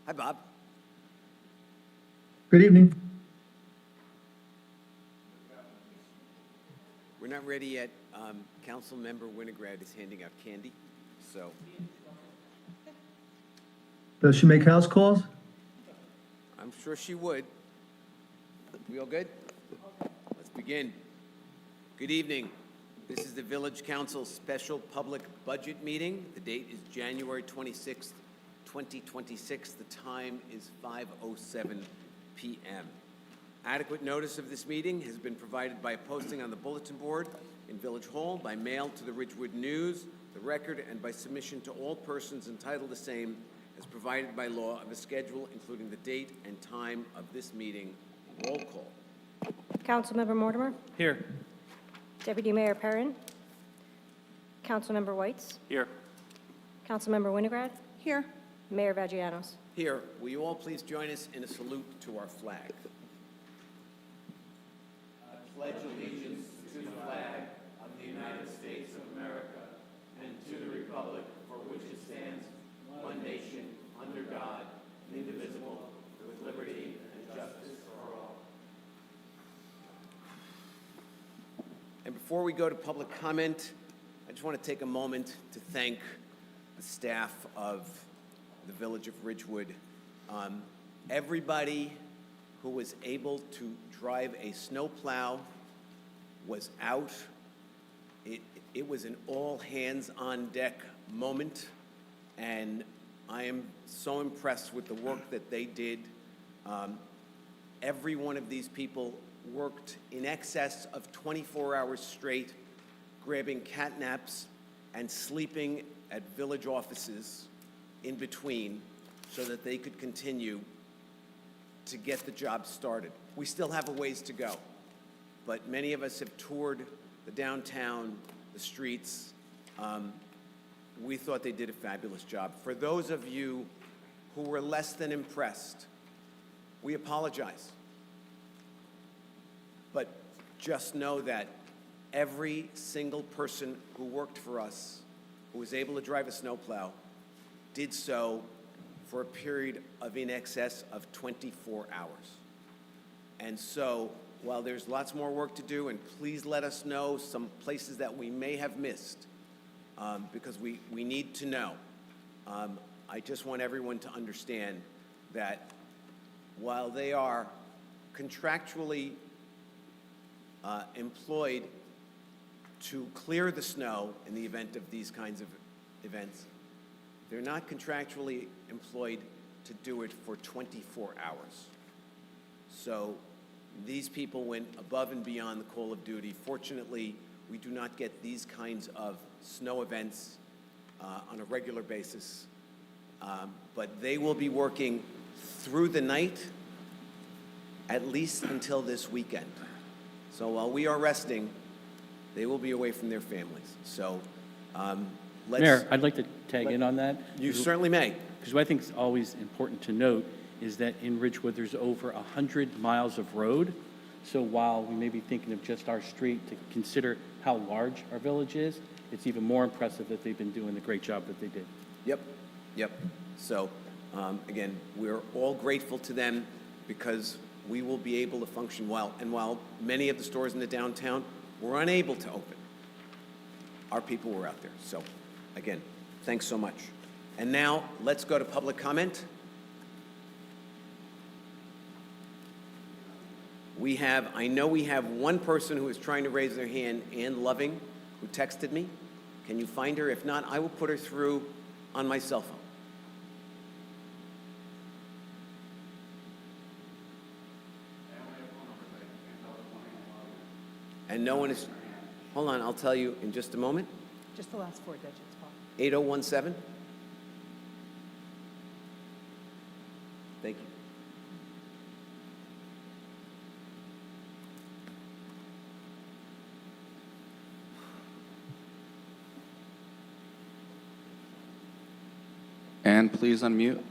Hi, Bob. Good evening. We're not ready yet. Councilmember Winograd is handing out candy, so Does she make house calls? I'm sure she would. We all good? Let's begin. Good evening. This is the Village Council Special Public Budget Meeting. The date is January 26th, 2026. The time is 5:07 p.m. Adequate notice of this meeting has been provided by posting on the bulletin board in Village Hall, by mail to the Ridgewood News, the Record, and by submission to all persons entitled the same as provided by law of a schedule including the date and time of this meeting. Roll call. Councilmember Mortimer, Here. Deputy Mayor Perrin, Councilmember Whites, Here. Councilmember Winograd, Here. Mayor Vagianos. Here, will you all please join us in a salute to our flag? I pledge allegiance to the flag of the United States of America and to the republic for which it stands, one nation, under God, indivisible, with liberty and justice for all. And before we go to public comment, I just want to take a moment to thank the staff of the Village of Ridgewood. Everybody who was able to drive a snowplow was out. It was an all-hands-on-deck moment, and I am so impressed with the work that they did. Every one of these people worked in excess of 24 hours straight, grabbing cat naps and sleeping at village offices in between so that they could continue to get the job started. We still have a ways to go, but many of us have toured the downtown, the streets. We thought they did a fabulous job. For those of you who were less than impressed, we apologize. But just know that every single person who worked for us, who was able to drive a snowplow, did so for a period of in excess of 24 hours. And so, while there's lots more work to do, and please let us know some places that we may have missed, because we need to know. I just want everyone to understand that while they are contractually employed to clear the snow in the event of these kinds of events, they're not contractually employed to do it for 24 hours. So these people went above and beyond the call of duty. Fortunately, we do not get these kinds of snow events on a regular basis. But they will be working through the night, at least until this weekend. So while we are resting, they will be away from their families. So let's... Mayor, I'd like to tag in on that. You certainly may. Because what I think is always important to note is that in Ridgewood, there's over 100 miles of road. So while we may be thinking of just our street, to consider how large our village is, it's even more impressive that they've been doing the great job that they did. Yep. So, again, we're all grateful to them because we will be able to function well. And while many of the stores in the downtown were unable to open, our people were out there. So, again, thanks so much. And now, let's go to public comment. I know we have one person who is trying to raise their hand, Ann Loving, who texted me. Can you find her? If not, I will put her through on my cell phone. And no one is, hold on, I'll tell you in just a moment. Just the last four digits, Paul. 8017. Thank you. And please unmute.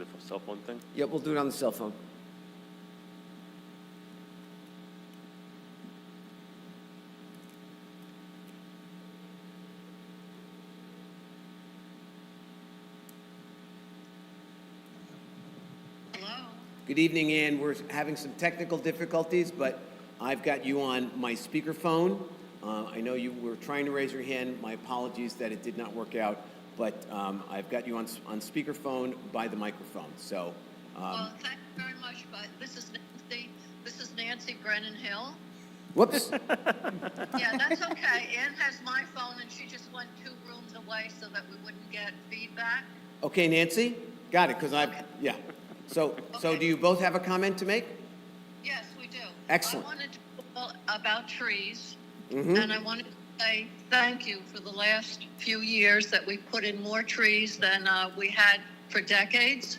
the cell phone thing? Yep, we'll do it on the cell phone. Hello? Good evening, Ann. We're having some technical difficulties, but I've got you on my speakerphone. I know you were trying to raise your hand. My apologies that it did not work out, but I've got you on speakerphone by the microphone. So, Well, thank you very much, but this is Nancy. This is Nancy Brennan Hill. whoops. Yeah, that's okay. Ann has my phone, and she just went 2 rooms away so that we wouldn't get feedback. Okay, Nancy, got it. Because yeah. So do you both have a comment to make? Yes, we do. Excellent. I wanted to talk about trees, Mm-hmm. and I wanted to say thank you for the last few years that we put in more trees than we had for decades.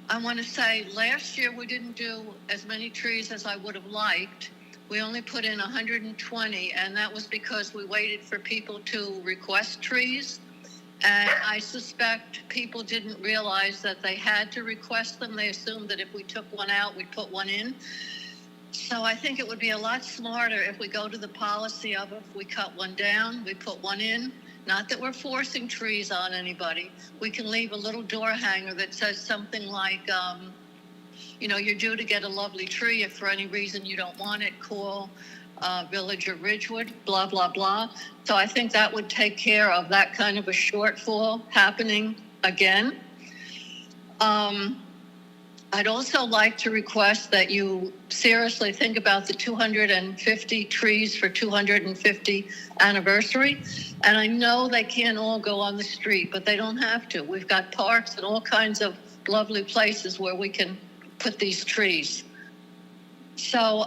I want to say last year we didn't do as many trees as I would have liked. We only put in 120, and that was because we waited for people to request trees. And I suspect people didn't realize that they had to request them. They assumed that if we took one out, we'd put one in. So I think it would be a lot smarter if we go to the policy of if we cut one down, we put one in. Not that we're forcing trees on anybody. We can leave a little door hanger that says something like, you're due to get a lovely tree. If for any reason you don't want it, call Village of Ridgewood, blah, blah, blah. So I think that would take care of that kind of a shortfall happening again. I'd also like to request that you seriously think about the 250 trees for 250 anniversary. And I know they can't all go on the street, but they don't have to. We've got parks and all kinds of lovely places where we can put these trees. So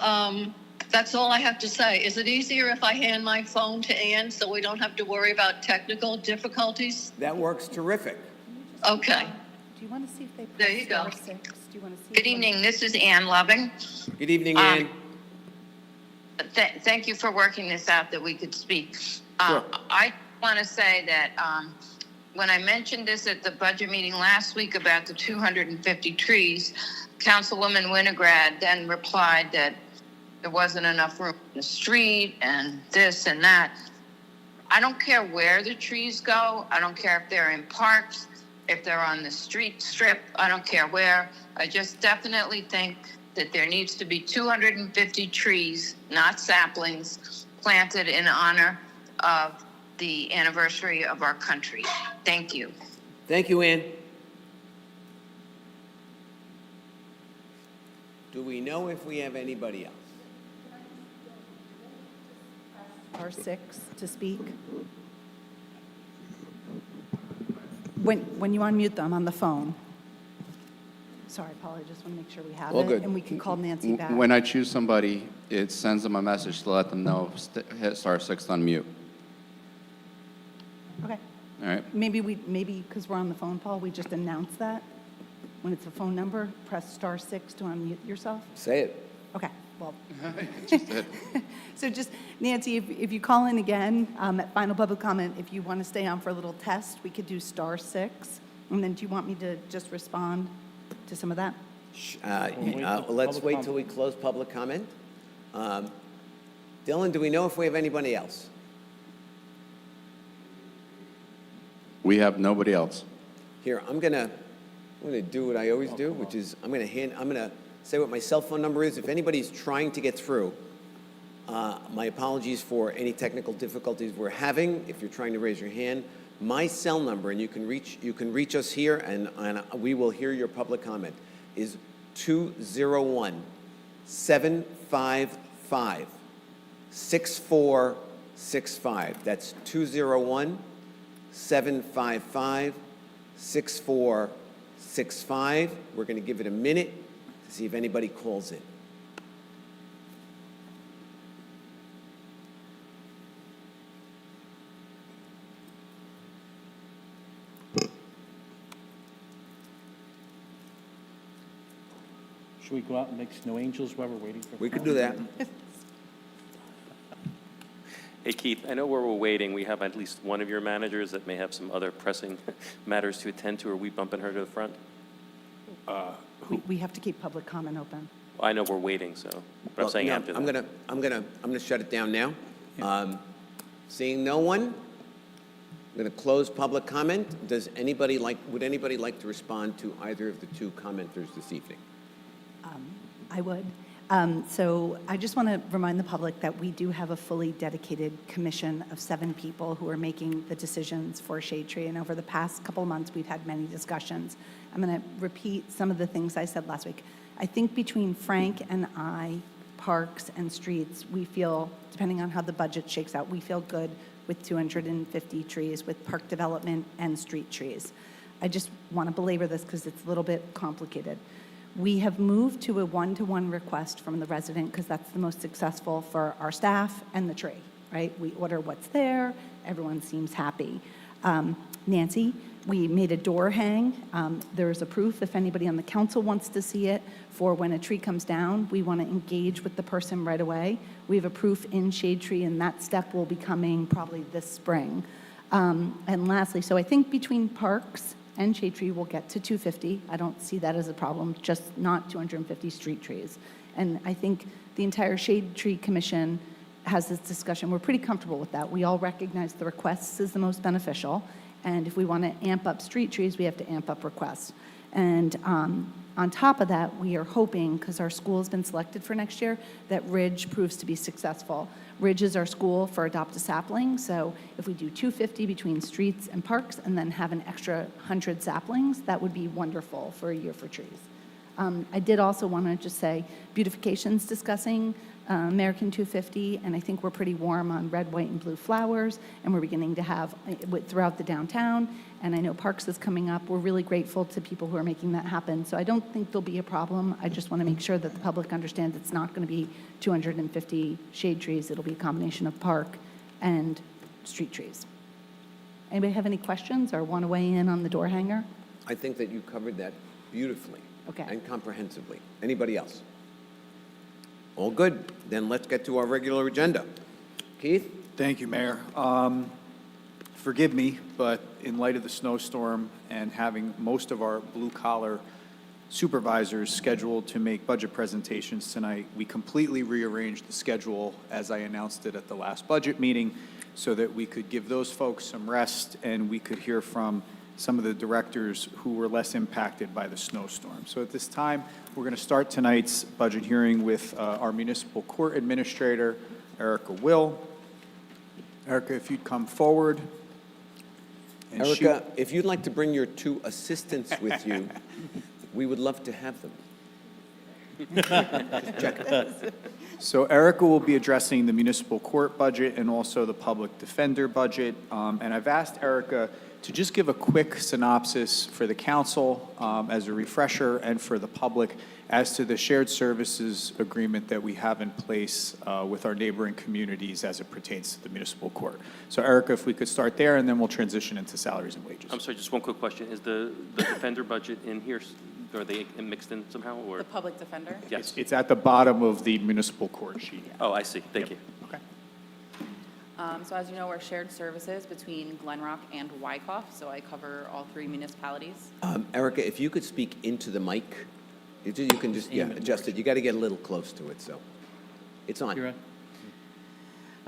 that's all I have to say. Is it easier if I hand my phone to Ann so we don't have to worry about technical difficulties? That works terrific. Okay. Do you want to see if they There you press go. star 6? Do you want to see? Good evening, this is Ann Loving. Good evening, Ann. Thank you for working this out that we could speak. Sure. I want to say that when I mentioned this at the budget meeting last week about the 250 trees, Councilwoman Winograd then replied that there wasn't enough room in the street and this and that. I don't care where the trees go. I don't care if they're in parks, if they're on the street strip. I don't care where. I just definitely think that there needs to be 250 trees, not saplings, planted in honor of the anniversary of our country. Thank you. Thank you, Ann. Do we know if we have anybody else? Star 6 to speak. When you unmute them on the phone. Sorry, Paul, I just want to make sure we have All it. good. And we can call Nancy back. When I choose somebody, it sends them a message to let them know, hit star 6 to unmute. Okay. All right? Maybe because we're on the phone, Paul, we just announce that. When it's a phone number, press star 6 to unmute yourself. Say it. Okay, well, Just did. so just, Nancy, if you call in again at final public comment, if you want to stay on for a little test, we could do star 6. And then do you want me to just respond to some of that? Let's wait till we close public comment. Dylan, do we know if we have anybody else? We have nobody else. Here, I'm gonna do what I always do, which is I'm gonna say what my cell phone number is. If anybody's trying to get through, my apologies for any technical difficulties we're having. If you're trying to raise your hand, my cell number, and you can reach us here, and we will hear your public comment, is 201-755-6465. That's 201-755-6465. We're going to give it a minute to see if anybody calls in. Should we go out and make snow angels while we're waiting for? We could do that. Hey, Keith, I know where we're waiting, we have at least one of your managers that may have some other pressing matters to attend to. Are we bumping her to the front? We have to keep public comment open. I know we're waiting, so, but I'm Well, saying yeah, after I'm that. gonna shut it down now. Seeing no one, I'm gonna close public comment. Would anybody like to respond to either of the two commenters this evening? I would. So I just want to remind the public that we do have a fully dedicated commission of 7 people who are making the decisions for Shade Tree. And over the past couple of months, we've had many discussions. I'm going to repeat some of the things I said last week. I think between Frank and I, parks and streets, we feel, depending on how the budget shakes out, we feel good with 250 trees with park development and street trees. I just want to belabor this because it's a little bit complicated. We have moved to a one-to-one request from the resident because that's the most successful for our staff and the tree, right? We order what's there, everyone seems happy. Nancy, we made a door hang. There's a proof if anybody on the council wants to see it for when a tree comes down. We want to engage with the person right away. We have a proof in Shade Tree, and that step will be coming probably this spring. And lastly, so I think between parks and Shade Tree, we'll get to 250. I don't see that as a problem, just not 250 street trees. And I think the entire Shade Tree Commission has this discussion. We're pretty comfortable with that. We all recognize the requests is the most beneficial. And if we want to amp up street trees, we have to amp up requests. And on top of that, we are hoping, because our school has been selected for next year, that Ridge proves to be successful. Ridge is our school for Adopt a Sapling, so if we do 250 between streets and parks and then have an extra 100 saplings, that would be wonderful for a year for trees. I did also want to just say, beautification's discussing American 250, and I think we're pretty warm on red, white, and blue flowers, and we're beginning to have throughout the downtown, and I know Parks is coming up. We're really grateful to people who are making that happen, so I don't think there'll be a problem. I just want to make sure that the public understands it's not going to be 250 shade trees. It'll be a combination of park and street trees. Anybody have any questions or want to weigh in on the door hanger? I think that you covered that beautifully. Okay. And comprehensively. Anybody else? All good. Then let's get to our regular agenda. Keith? Thank you, Mayor. Forgive me, but in light of the snowstorm and having most of our blue-collar supervisors scheduled to make budget presentations tonight, we completely rearranged the schedule as I announced it at the last budget meeting so that we could give those folks some rest and we could hear from some of the directors who were less impacted by the snowstorm. So at this time, we're going to start tonight's budget hearing with our municipal court administrator, Erica Will. Erica, if you'd come forward. And Erica, if you'd like to bring your 2 assistants with you, we would love to have them. Just check. So Erica will be addressing the municipal court budget and also the public defender budget. And I've asked Erica to just give a quick synopsis for the council as a refresher and for the public as to the shared services agreement that we have in place with our neighboring communities as it pertains to the municipal court. So Erica, if we could start there, and then we'll transition into salaries and wages. I'm sorry, just one quick question. Is the defender budget in here? Are they mixed in somehow, or? The public defender? Yes. It's at the bottom of the municipal court sheet. Oh, I see. Thank you. Okay. So as you know, we're shared services between Glen Rock and Wyckoff, so I cover all 3 municipalities. Erica, if you could speak into the mic, you can just, adjust it. You got to get a little close to it, so. It's on. You're on.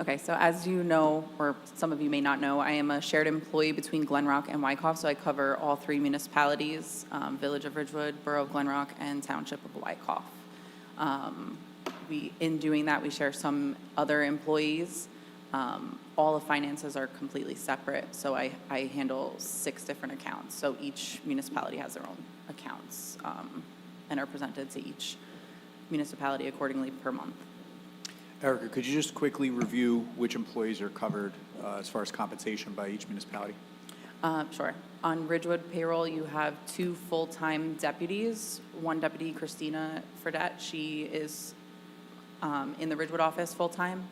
Okay, so as you know, or some of you may not know, I am a shared employee between Glen Rock and Wyckoff, so I cover all 3 municipalities, Village of Ridgewood, Borough of Glen Rock, and Township of Wyckoff. In doing that, we share some other employees. All the finances are completely separate, so I handle 6 different accounts. So each municipality has their own accounts and are presented to each municipality accordingly per month. Erica, could you just quickly review which employees are covered as far as compensation by each municipality? Sure. On Ridgewood payroll, you have 2 full-time deputies. One deputy, Christina Fredette, she is in the Ridgewood office full-time.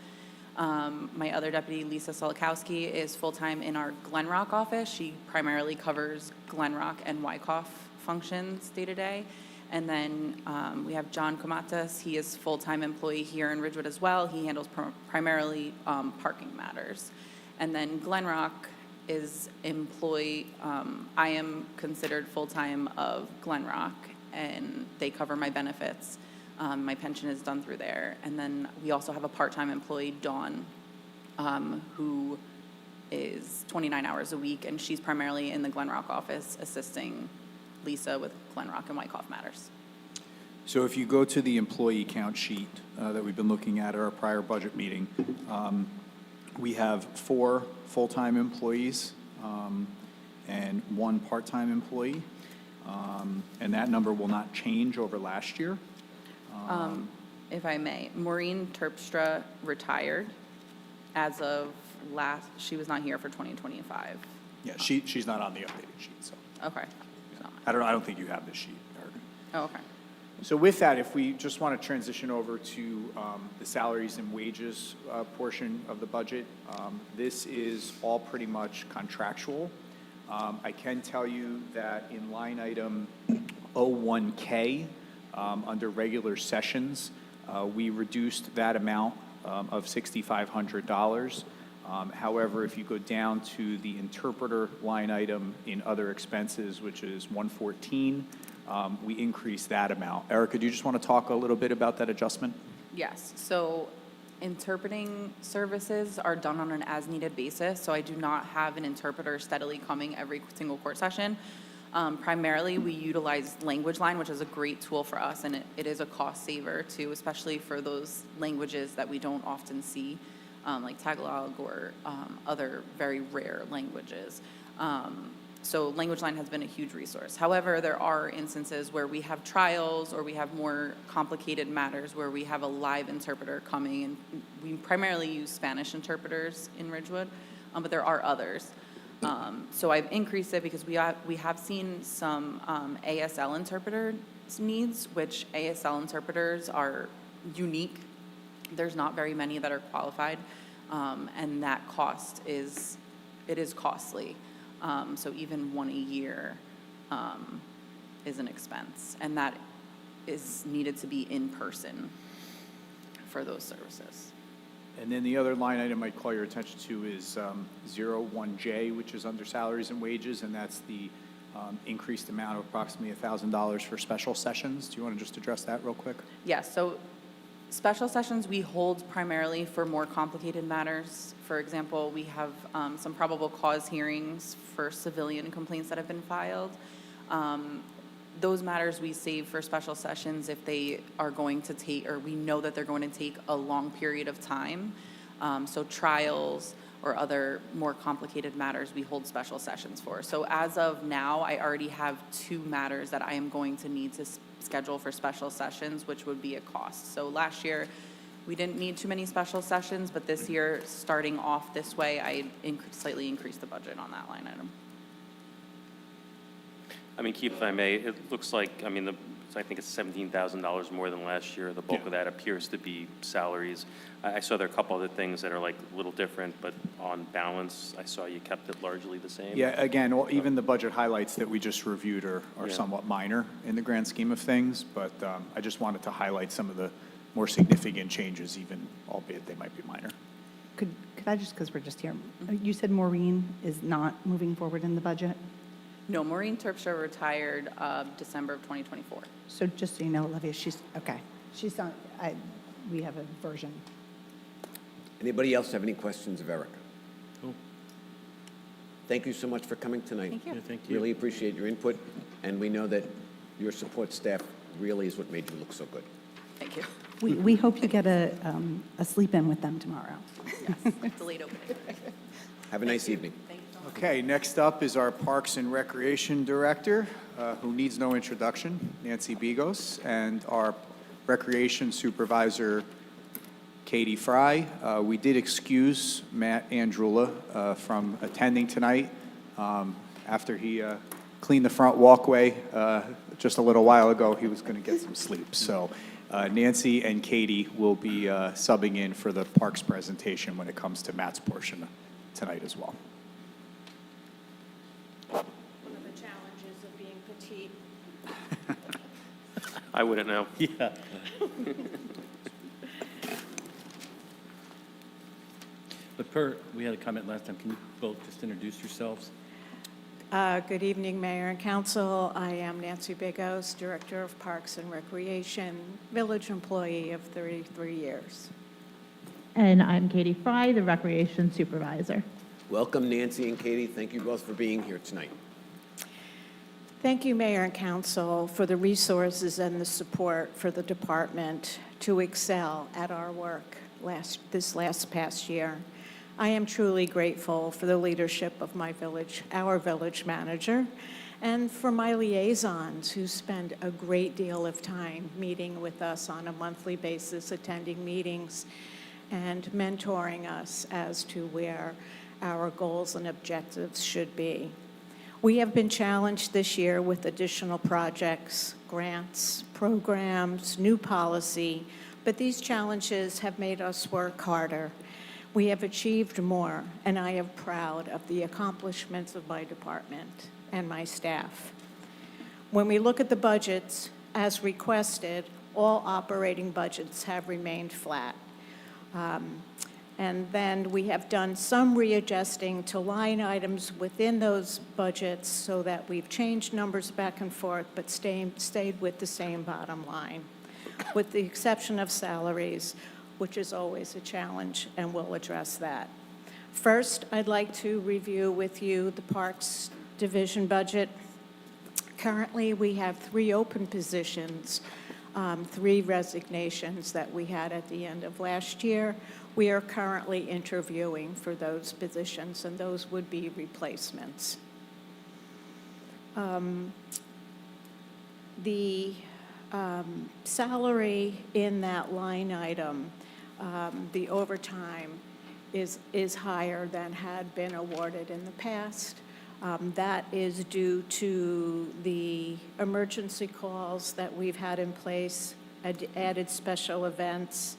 My other deputy, Lisa Solikowski, is full-time in our Glen Rock office. She primarily covers Glen Rock and Wyckoff functions day-to-day. And then we have John Komatas. He is full-time employee here in Ridgewood as well. He handles primarily parking matters. And then Glen Rock is I am considered full-time of Glen Rock, and they cover my benefits. My pension is done through there. And then we also have a part-time employee, Dawn, who is 29 hours a week, and she's primarily in the Glen Rock office assisting Lisa with Glen Rock and Wyckoff Matters. So if you go to the employee count sheet that we've been looking at our prior budget meeting, we have 4 full-time employees and 1 part-time employee. And that number will not change over last year. If I may, Maureen Terpstra retired as of she was not here for 2025. Yeah, she's not on the updated sheet, so. Okay. I don't think you have this sheet, Erica. Oh, okay. So with that, if we just want to transition over to the salaries and wages portion of the budget, this is all pretty much contractual. I can tell you that in line item 01K, under regular sessions, we reduced that amount of $6,500. However, if you go down to the interpreter line item in other expenses, which is 114, we increased that amount. Erica, do you just want to talk a little bit about that adjustment? Yes, so interpreting services are done on an as-needed basis, so I do not have an interpreter steadily coming every single court session. Primarily, we utilize Language Line, which is a great tool for us, and it is a cost saver too, especially for those languages that we don't often see, like Tagalog or other very rare languages. So Language Line has been a huge resource. However, there are instances where we have trials or we have more complicated matters where we have a live interpreter coming, and we primarily use Spanish interpreters in Ridgewood, but there are others. So I've increased it because we have seen some ASL interpreter needs, which ASL interpreters are unique. There's not very many that are qualified, and that cost is costly. So even one a year is an expense, and that is needed to be in person for those services. And then the other line item I'd call your attention to is 01J, which is under salaries and wages, and that's the increased amount of approximately $1,000 for special sessions. Do you want to just address that real quick? Yes, so special sessions we hold primarily for more complicated matters. For example, we have some probable cause hearings for civilian complaints that have been filed. Those matters we save for special sessions if they are going to take, or we know that they're going to take a long period of time. So trials or other more complicated matters we hold special sessions for. So as of now, I already have 2 matters that I am going to need to schedule for special sessions, which would be a cost. So last year, we didn't need too many special sessions, but this year, starting off this way, I slightly increased the budget on that line item. I mean, Keith, if I may, it looks like, I mean, I think it's $17,000 more than last year. The bulk of that appears to be salaries. I saw there are a couple other things that are like a little different, but on balance, I saw you kept it largely the same. Yeah, again, even the budget highlights that we just reviewed are somewhat minor in the grand scheme of things, but I just wanted to highlight some of the more significant changes, even albeit they might be minor. Could I just, because we're just here, you said Maureen is not moving forward in the budget? No, Maureen Terpstra retired December of 2024. So just so you know, Olivia, she's, okay. She's not, we have a version. Anybody else have any questions of Erica? Cool. Thank you so much for coming tonight. Thank you. Yeah, thank you. Really appreciate your input, and we know that your support staff really is what made you look so good. Thank you. We hope you get a sleep-in with them tomorrow. Yes, delayed opening. Have a nice evening. Thank you so much. Okay, next up is our Parks and Recreation Director, who needs no introduction, Nancy Bigos, and our Recreation Supervisor, Katie Fry. We did excuse Matt Andrula from attending tonight after he cleaned the front walkway just a little while ago. He was going to get some sleep. So Nancy and Katie will be subbing in for the Parks presentation when it comes to Matt's portion tonight as well. One of the challenges of being petite. I wouldn't know. Yeah. But we had a comment last time, can you both just introduce yourselves? Good evening, Mayor and Council. I am Nancy Bigos, Director of Parks and Recreation, village employee of 33 years. And I'm Katie Fry, the Recreation Supervisor. Welcome, Nancy and Katie. Thank you both for being here tonight. Thank you, Mayor and Council, for the resources and the support for the department to excel at our work this past year. I am truly grateful for the leadership of our village manager, and for my liaisons who spend a great deal of time meeting with us on a monthly basis, attending meetings, and mentoring us as to where our goals and objectives should be. We have been challenged this year with additional projects, grants, programs, new policy, but these challenges have made us work harder. We have achieved more, and I am proud of the accomplishments of my department and my staff. When we look at the budgets, as requested, all operating budgets have remained flat. And then we have done some readjusting to line items within those budgets so that we've changed numbers back and forth, but stayed with the same bottom line, with the exception of salaries, which is always a challenge, and we'll address that. First, I'd like to review with you the Parks Division budget. Currently, we have 3 open positions, 3 resignations that we had at the end of last year. We are currently interviewing for those positions, and those would be replacements. The salary in that line item, the overtime, is higher than had been awarded in the past. That is due to the emergency calls that we've had in place, added special events,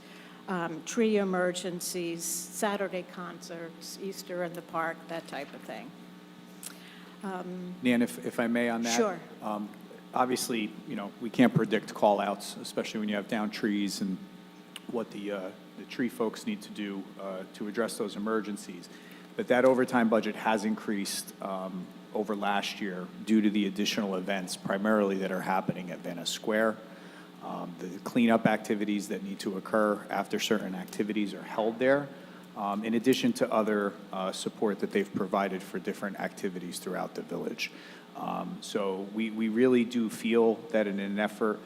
tree emergencies, Saturday concerts, Easter in the park, that type of thing. Nan, if I may on that? Sure. Obviously, we can't predict call-outs, especially when you have downed trees and what the tree folks need to do to address those emergencies. But that overtime budget has increased over last year due to the additional events, primarily that are happening at Venice Square. The cleanup activities that need to occur after certain activities are held there, in addition to other support that they've provided for different activities throughout the village. So we really do feel that in an effort,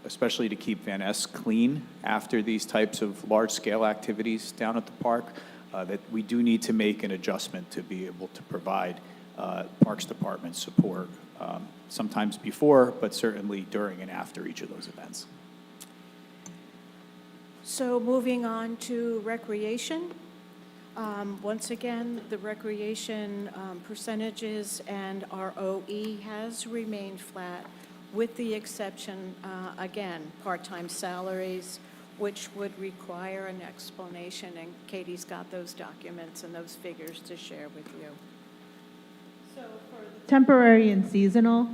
especially to keep Van Ness clean after these types of large-scale activities down at the park, that we do need to make an adjustment to be able to provide Parks Department support, sometimes before, but certainly during and after each of those events. So moving on to recreation. Once again, the recreation percentages and our OE has remained flat, with the exception, again, part-time salaries, which would require an explanation, and Katie's got those documents and those figures to share with you. Temporary and seasonal,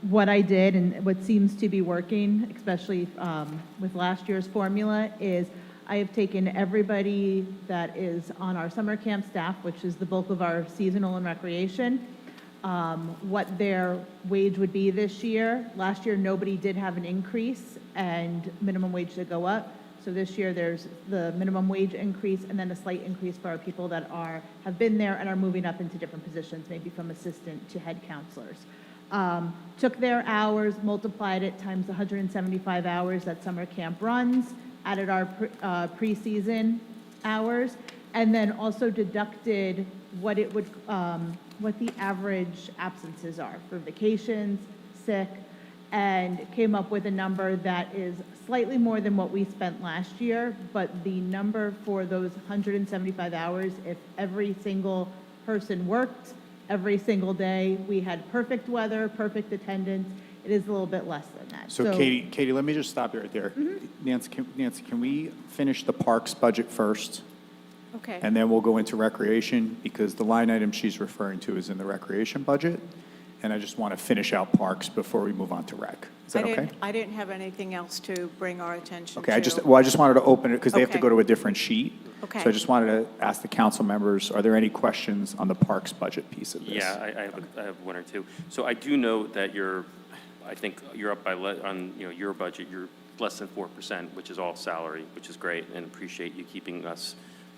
what I did and what seems to be working, especially with last year's formula, is I have taken everybody that is on our summer camp staff, which is the bulk of our seasonal and recreation, what their wage would be this year. Last year, nobody did have an increase and minimum wage did go up. So this year, there's the minimum wage increase and then a slight increase for our people that have been there and are moving up into different positions, maybe from assistant to head counselors. Took their hours, multiplied it times 175 hours that summer camp runs, added our preseason hours, and then also deducted what it would, what the average absences are for vacations, sick, and came up with a number that is slightly more than what we spent last year, but the number for those 175 hours, if every single person worked every single day, we had perfect weather, perfect attendance, it is a little bit less than that. So Katie, let me just stop you right there. Nancy, can we finish the parks budget first? Okay. And then we'll go into recreation, because the line item she's referring to is in the recreation budget. And I just want to finish out parks before we move on to rec. Is that okay? I didn't have anything else to bring our attention to. Okay, I just wanted to open it because they have to Okay. go to a different sheet. Okay. So I just wanted to ask the council members, are there any questions on the parks budget piece of this? Yeah, I have one or two. So I do know that I think you're up by, on, your budget, you're less than 4%, which is all salary, which is great, and appreciate you keeping us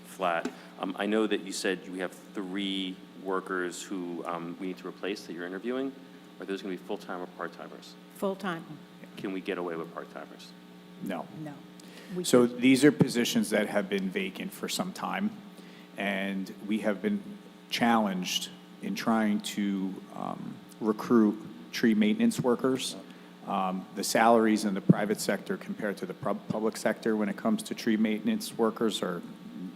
flat. I know that you said we have 3 workers who we need to replace that you're interviewing. Are those going to be full-time or part-timers? Full-time. Can we get away with part-timers? No. No. So these are positions that have been vacant for some time, and we have been challenged in trying to recruit tree maintenance workers. The salaries in the private sector compared to the public sector when it comes to tree maintenance workers are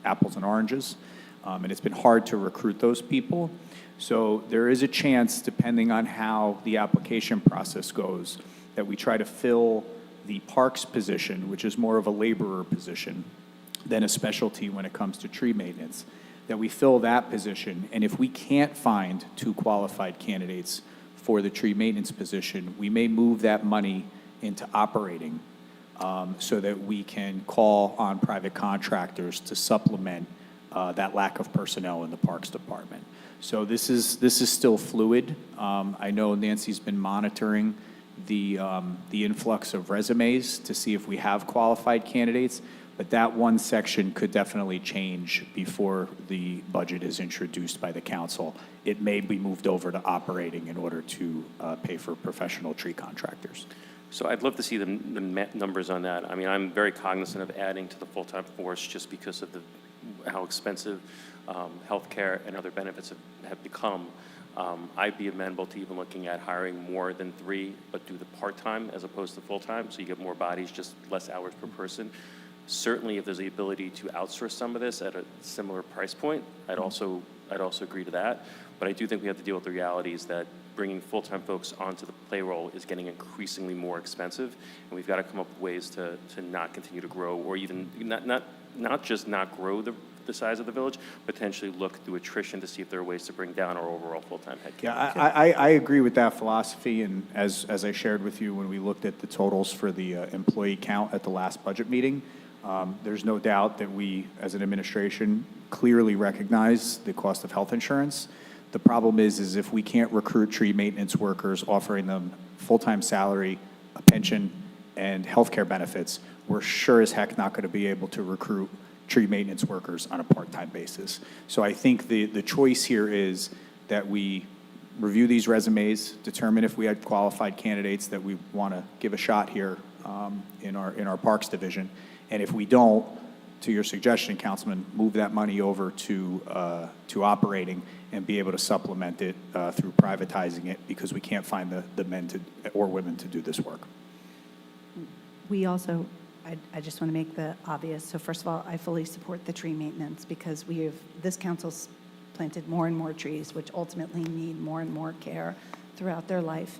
apples and oranges, and it's been hard to recruit those people. So there is a chance, depending on how the application process goes, that we try to fill the parks position, which is more of a laborer position than a specialty when it comes to tree maintenance, that we fill that position. And if we can't find 2 qualified candidates for the tree maintenance position, we may move that money into operating so that we can call on private contractors to supplement that lack of personnel in the Parks Department. So this is still fluid. I know Nancy's been monitoring the influx of resumes to see if we have qualified candidates, but that one section could definitely change before the budget is introduced by the council. It may be moved over to operating in order to pay for professional tree contractors. So I'd love to see the numbers on that. I mean, I'm very cognizant of adding to the full-time force just because of how expensive healthcare and other benefits have become. I'd be amenable to even looking at hiring more than 3, but do the part-time as opposed to full-time, so you get more bodies, just less hours per person. Certainly, if there's the ability to outsource some of this at a similar price point, I'd also agree to that. But I do think we have to deal with the realities that bringing full-time folks onto the payroll is getting increasingly more expensive, and we've got to come up with ways to not continue to grow, or even not just not grow the size of the village, potentially look through attrition to see if there are ways to bring down our overall full-time headcount. Yeah, I agree with that philosophy, and as I shared with you when we looked at the totals for the employee count at the last budget meeting, there's no doubt that we, as an administration, clearly recognize the cost of health insurance. The problem is if we can't recruit tree maintenance workers, offering them full-time salary, a pension, and healthcare benefits, we're sure as heck not going to be able to recruit tree maintenance workers on a part-time basis. So I think the choice here is that we review these resumes, determine if we had qualified candidates that we want to give a shot here in our Parks Division. And if we don't, to your suggestion, Councilman, move that money over to operating and be able to supplement it through privatizing it, because we can't find the men or women to do this work. We also, I just want to make the obvious. So first of all, I fully support the tree maintenance because this council's planted more and more trees, which ultimately need more and more care throughout their life.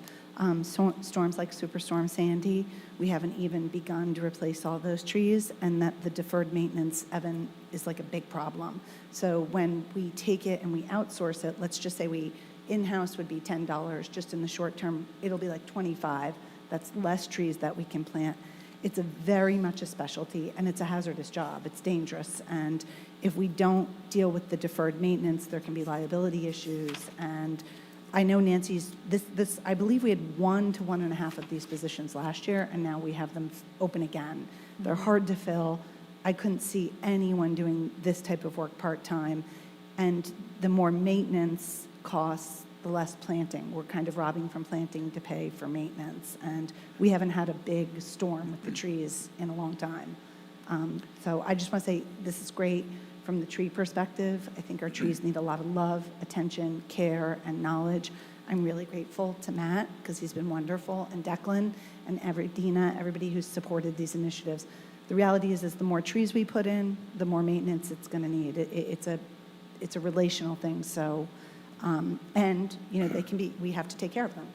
Storms like Superstorm Sandy, we haven't even begun to replace all those trees, and that the deferred maintenance, Evan, is like a big problem. So when we take it and we outsource it, let's just say we in-house would be $10, just in the short term, it'll be like $25. That's less trees that we can plant. It's very much a specialty, and it's a hazardous job. It's dangerous, and if we don't deal with the deferred maintenance, there can be liability issues. And I know Nancy's, I believe we had 1 to 1.5 of these positions last year, and now we have them open again. They're hard to fill. I couldn't see anyone doing this type of work part-time, and the more maintenance costs, the less planting. We're kind of robbing from planting to pay for maintenance, and we haven't had a big storm with the trees in a long time. So I just want to say this is great from the tree perspective. I think our trees need a lot of love, attention, care, and knowledge. I'm really grateful to Matt because he's been wonderful, and Declan and Dina, everybody who's supported these initiatives. The reality is the more trees we put in, the more maintenance it's going to need. It's a relational thing. So. And, we have to take care of them.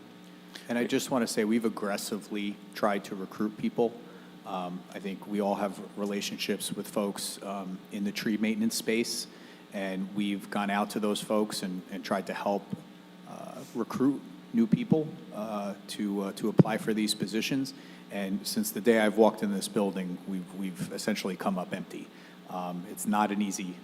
And I just want to say we've aggressively tried to recruit people. I think we all have relationships with folks in the tree maintenance space, and we've gone out to those folks and tried to help recruit new people to apply for these positions. And since the day I've walked in this building, we've essentially come up empty. It's not an easy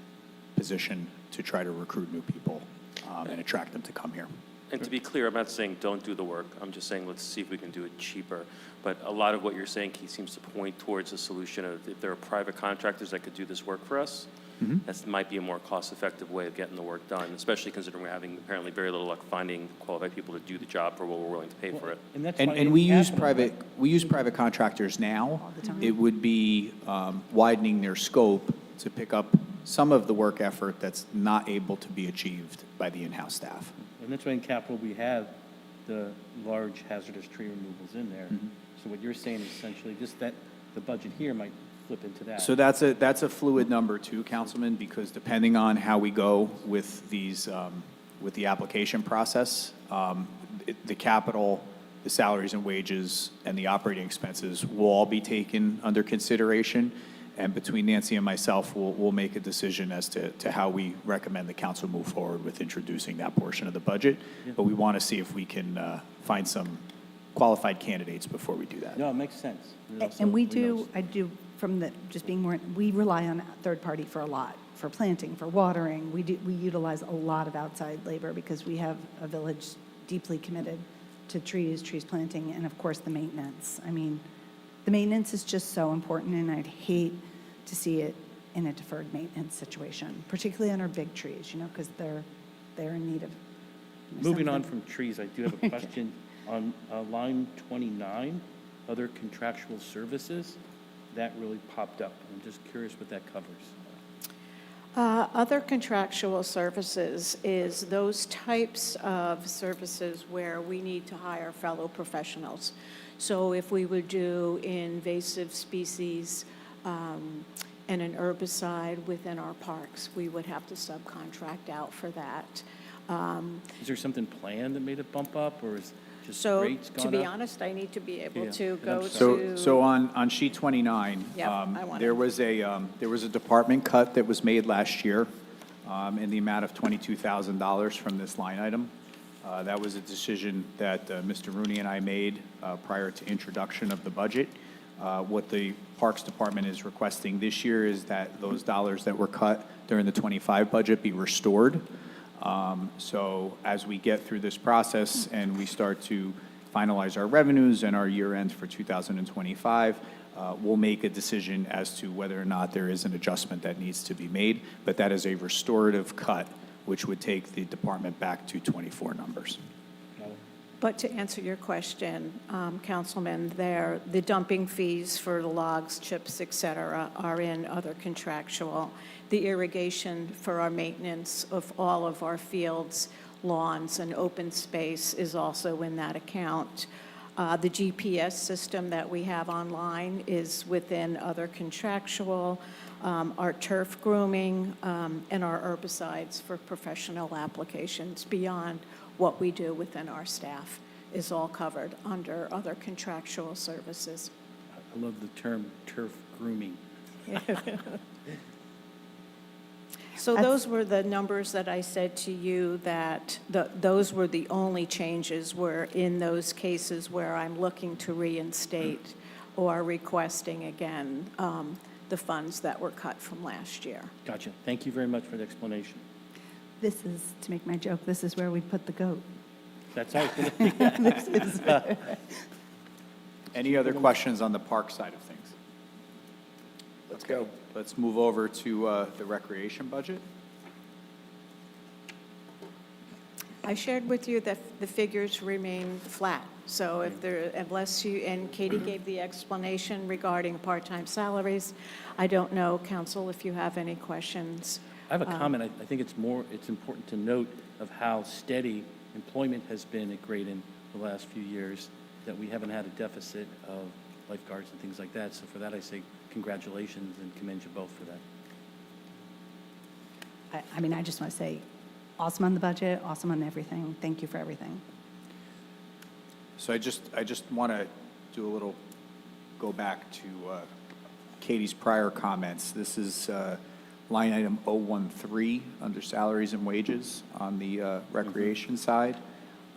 position to try to recruit new people and attract them to come here. And to be clear, I'm not saying don't do the work. I'm just saying let's see if we can do it cheaper. But a lot of what you're saying, Keith, seems to point towards a solution of if there are private contractors that could do this work for us, that might be a more cost-effective way of getting the work done, especially considering we're having apparently very little luck finding qualified people to do the job for what we're willing to pay for it. And that's why And we use capital- private contractors now. All the time. It would be widening their scope to pick up some of the work effort that's not able to be achieved by the in-house staff. And that's why in capital, we have the large hazardous tree removals in there. So what you're saying is essentially just that the budget here might flip into that. So that's a fluid number too, Councilman, because depending on how we go with these, with the application process, the capital, the salaries and wages, and the operating expenses will all be taken under consideration. And between Nancy and myself, we'll make a decision as to how we recommend the council move forward with introducing that portion of the budget. But we want to see if we can find some qualified candidates before we do that. No, it makes sense. It also- And we knows. do, I do, from the, just being more, we rely on third party for a lot, for planting, for watering. We utilize a lot of outside labor because we have a village deeply committed to trees planting, and of course, the maintenance. I mean, the maintenance is just so important, and I'd hate to see it in a deferred maintenance situation, particularly on our big trees, you know, because they're in need of. Moving on from trees, I do have a question on line 29, other contractual services. That really popped up. I'm just curious what that covers. Other contractual services is those types of services where we need to hire fellow professionals. So if we would do invasive species and an herbicide within our parks, we would have to subcontract out for that. Is there something planned that made it bump up, or is just So rates gone to be up? honest, I need to be able Yeah, to and go I'm to. So on sheet 29, Yep, I want there it. was a department cut that was made last year in the amount of $22,000 from this line item. That was a decision that Mr. Rooney and I made prior to introduction of the budget. What the Parks Department is requesting this year is that those dollars that were cut during the '25 budget be restored. So as we get through this process and we start to finalize our revenues and our year end for 2025, we'll make a decision as to whether or not there is an adjustment that needs to be made. But that is a restorative cut, which would take the department back to 24 numbers. But to answer your question, Councilman, the dumping fees for the logs, chips, et cetera, are in other contractual. The irrigation for our maintenance of all of our fields, lawns, and open space is also in that account. The GPS system that we have online is within other contractual. Our turf grooming and our herbicides for professional applications beyond what we do within our staff is all covered under other contractual services. I love the term turf grooming. So those were the numbers that I said to you that those were the only changes were in those cases where I'm looking to reinstate or requesting again the funds that were cut from last year. Gotcha. Thank you very much for the explanation. This is, to make my joke, this is where we put the goat. That's how I was going to Any other questions on the park side of things? Let's go. Let's move over to the recreation budget. I shared with you that the figures remain flat. So if there, unless you, and Katie gave the explanation regarding part-time salaries. I don't know, council, if you have any questions. I have a comment. I think it's important to note of how steady employment has been at Graydon the last few years, that we haven't had a deficit of lifeguards and things like that. So for that, I say congratulations and commend you both for that. I mean, I just want to say, awesome on the budget, awesome on everything. Thank you for everything. So I just want to do a little, go back to Katie's prior comments. This is line item 013 under salaries and wages on the recreation side.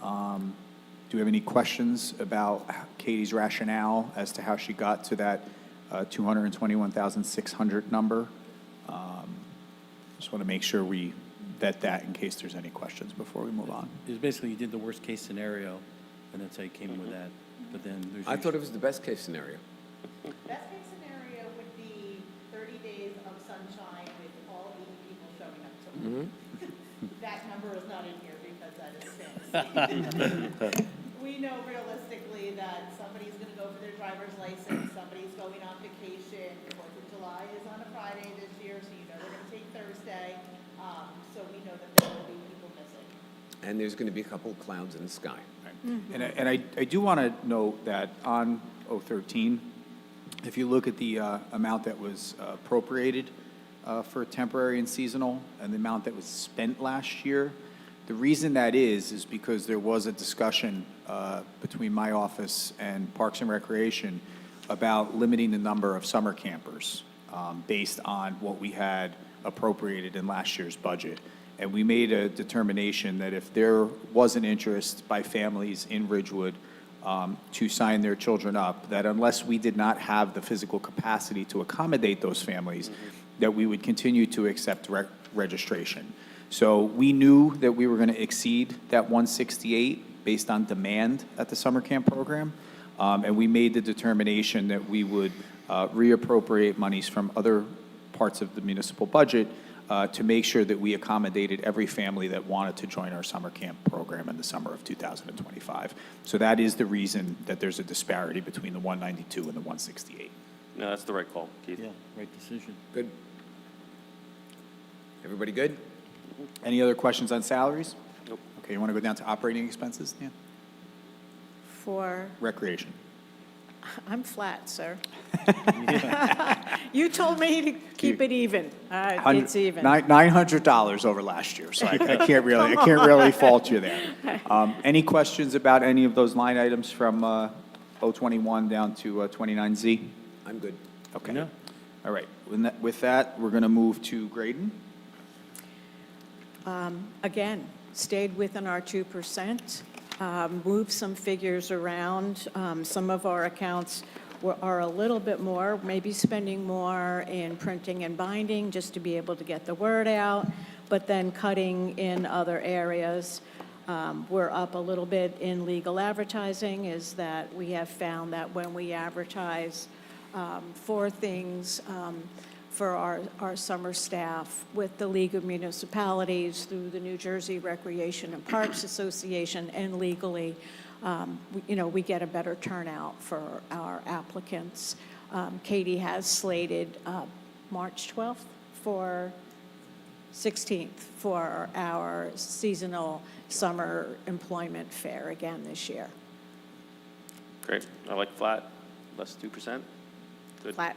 Do we have any questions about Katie's rationale as to how she got to that 221,600 number? Just want to make sure we vet that in case there's any questions before we move on. It was basically, you did the worst-case scenario, and that's how you came with that, but then there's... I thought it was the best-case scenario. Best case scenario would be 30 days of sunshine with all 80 people showing up to work. That number is not in here because that is fantasy. We know realistically that somebody's going to go for their driver's license, somebody's going on vacation. 4th of July is on a Friday this year, so you know they're going to take Thursday. So we know that there will be people missing. And there's going to be a couple clouds in the sky. And I do want to note that on 013, if you look at the amount that was appropriated for temporary and seasonal and the amount that was spent last year, the reason that is because there was a discussion between my office and Parks and Recreation about limiting the number of summer campers based on what we had appropriated in last year's budget. And we made a determination that if there was an interest by families in Ridgewood to sign their children up, that unless we did not have the physical capacity to accommodate those families, that we would continue to accept registration. So we knew that we were going to exceed that 168 based on demand at the summer camp program, and we made the determination that we would reappropriate monies from other parts of the municipal budget to make sure that we accommodated every family that wanted to join our summer camp program in the summer of 2025. So that is the reason that there's a disparity between the 192 and the 168. No, that's the right call, Keith. Yeah, right decision. Good? Everybody good? Any other questions on salaries? Nope. Okay, you want to go down to operating expenses, Dan? For, Recreation. I'm flat, sir. You told me to keep it even. It's even. $900 over last year, so I can't really fault you there. Any questions about any of those line items from 021 down to 29Z? I'm good. Okay. No. All right. With that, we're going to move to Graydon. Again, stayed within our 2%, moved some figures around. Some of our accounts are a little bit more, maybe spending more in printing and binding just to be able to get the word out, but then cutting in other areas. We're up a little bit in legal advertising, is that we have found that when we advertise for things for our summer staff with the League of Municipalities through the New Jersey Recreation and Parks Association and legally, we get a better turnout for our applicants. Katie has slated March 12th for 16th for our seasonal summer employment fair again this year. Great. I like flat, less 2%. Good. Flat.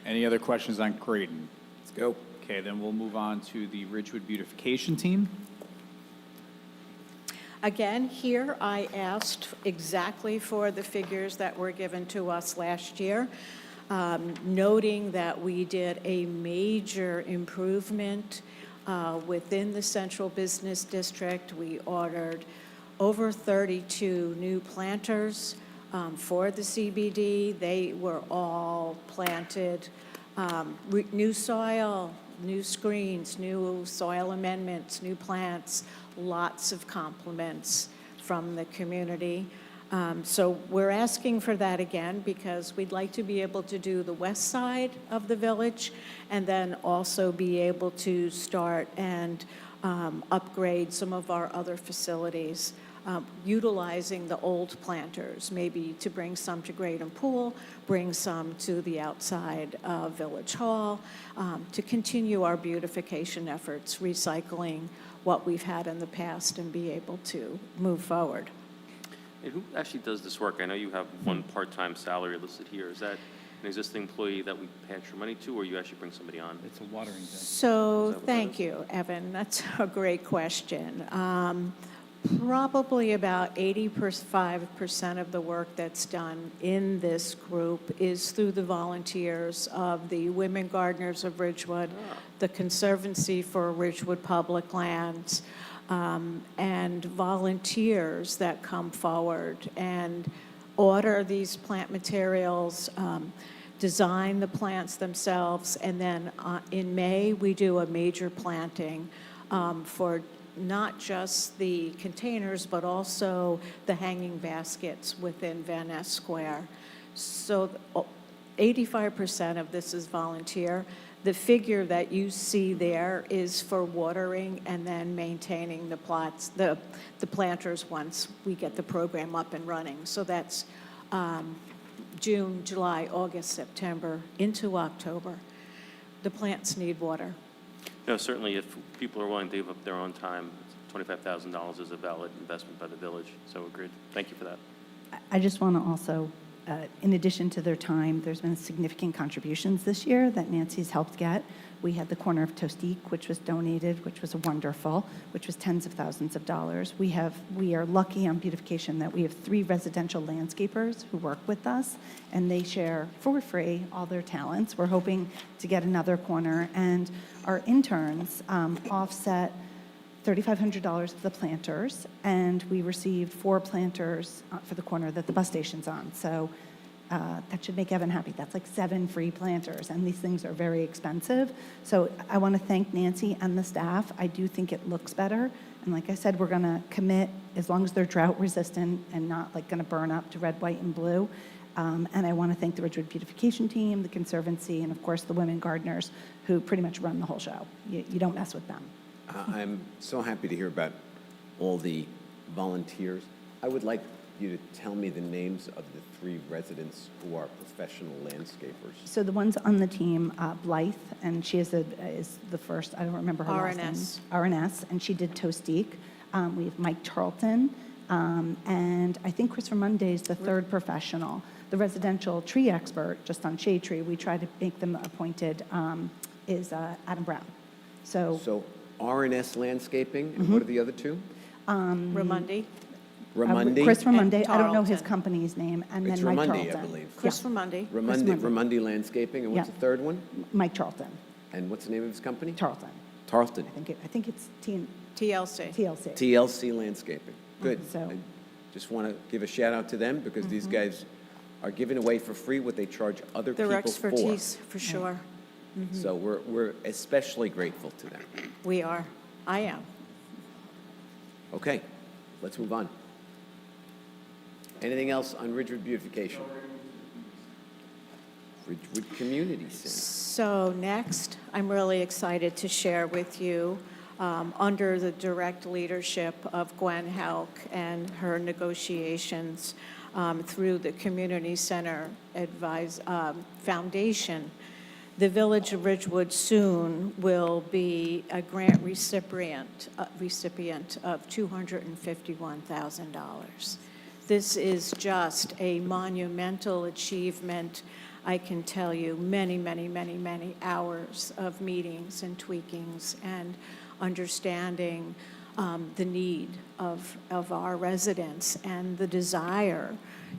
Any other questions on Graydon? Let's go. Okay, then we'll move on to the Ridgewood Beautification Team. Again, here I asked exactly for the figures that were given to us last year, noting that we did a major improvement within the Central Business District. We ordered over 32 new planters for the CBD. They were all planted, new soil, new screens, new soil amendments, new plants, lots of compliments from the community. So we're asking for that again because we'd like to be able to do the west side of the village and then also be able to start and upgrade some of our other facilities, utilizing the old planters, maybe to bring some to Graydon Pool, bring some to the outside of Village Hall, to continue our beautification efforts, recycling what we've had in the past and be able to move forward. And who actually does this work? I know you have one part-time salary listed here. Is that an existing employee that we pay extra money to, or you actually bring somebody on? It's a watering thing. So, Is that what that thank is? you, Evan. That's a great question. Probably about 85% of the work that's done in this group is through the volunteers of the Women Gardeners of Ridgewood, the Conservancy for Ridgewood Public Lands, and volunteers that come forward and order these plant materials, design the plants themselves, and then in May, we do a major planting for not just the containers, but also the hanging baskets within Van Ness Square. So 85% of this is volunteer. The figure that you see there is for watering and then maintaining the plots, the planters once we get the program up and running. So that's June, July, August, September, into October. The plants need water. No, certainly if people are willing to give up their own time, $25,000 is a valid investment by the village, so agreed. Thank you for that. I just want to also, in addition to their time, there's been significant contributions this year that Nancy's helped get. We had the corner of Tostique, which was donated, which was wonderful, which was tens of thousands of dollars. We are lucky on beautification that we have 3 residential landscapers who work with us, and they share for free all their talents. We're hoping to get another corner, and our interns offset $3,500 of the planters, and we received 4 planters for the corner that the bus station's on. So that should make Evan happy. That's like 7 free planters, and these things are very expensive. So I want to thank Nancy and the staff. I do think it looks better. And like I said, we're going to commit, as long as they're drought resistant and not like going to burn up, to red, white, and blue. And I want to thank the Ridgewood Beautification Team, the Conservancy, and of course the women gardeners who pretty much run the whole show. You don't mess with them. I'm so happy to hear about all the volunteers. I would like you to tell me the names of the 3 residents who are professional landscapers. So the ones on the team, Blythe, and she is the first, I don't remember her last name. RNS. RNS, and she did Tostique. We have Mike Charlton, and I think Christopher Monday is the 3rd professional. The residential tree expert, just on shade tree, we try to make them appointed, is Adam Brown. So RNS Landscaping, and what are the other 2? Ramundi. Ramundi? Chris Ramundi, And I don't know his Tarleton. company's name, and It's then Mike Ramundi, Charlton. I believe. Chris Ramundi. Ramundi Landscaping, and what's Yeah. the 3rd one? Mike Charlton, And what's the name of his company? Tarleton. Tarleton. I think it's TLC. TLC. TLC Landscaping. Good. So- I just want to give a shout out to them because these guys are giving away for free what they charge other people Their for. expertise, for sure. So we're especially grateful to them. We are. I am. Okay, let's move on. Anything else on Ridgewood Beautification? Ridgewood Community Center. So next, I'm really excited to share with you, under the direct leadership of Gwen Hauk and her negotiations through the Community Center Foundation, the Village of Ridgewood soon will be a grant recipient of $251,000. This is just a monumental achievement. I can tell you many, many, many, many hours of meetings and tweakings and understanding the need of our residents and the desire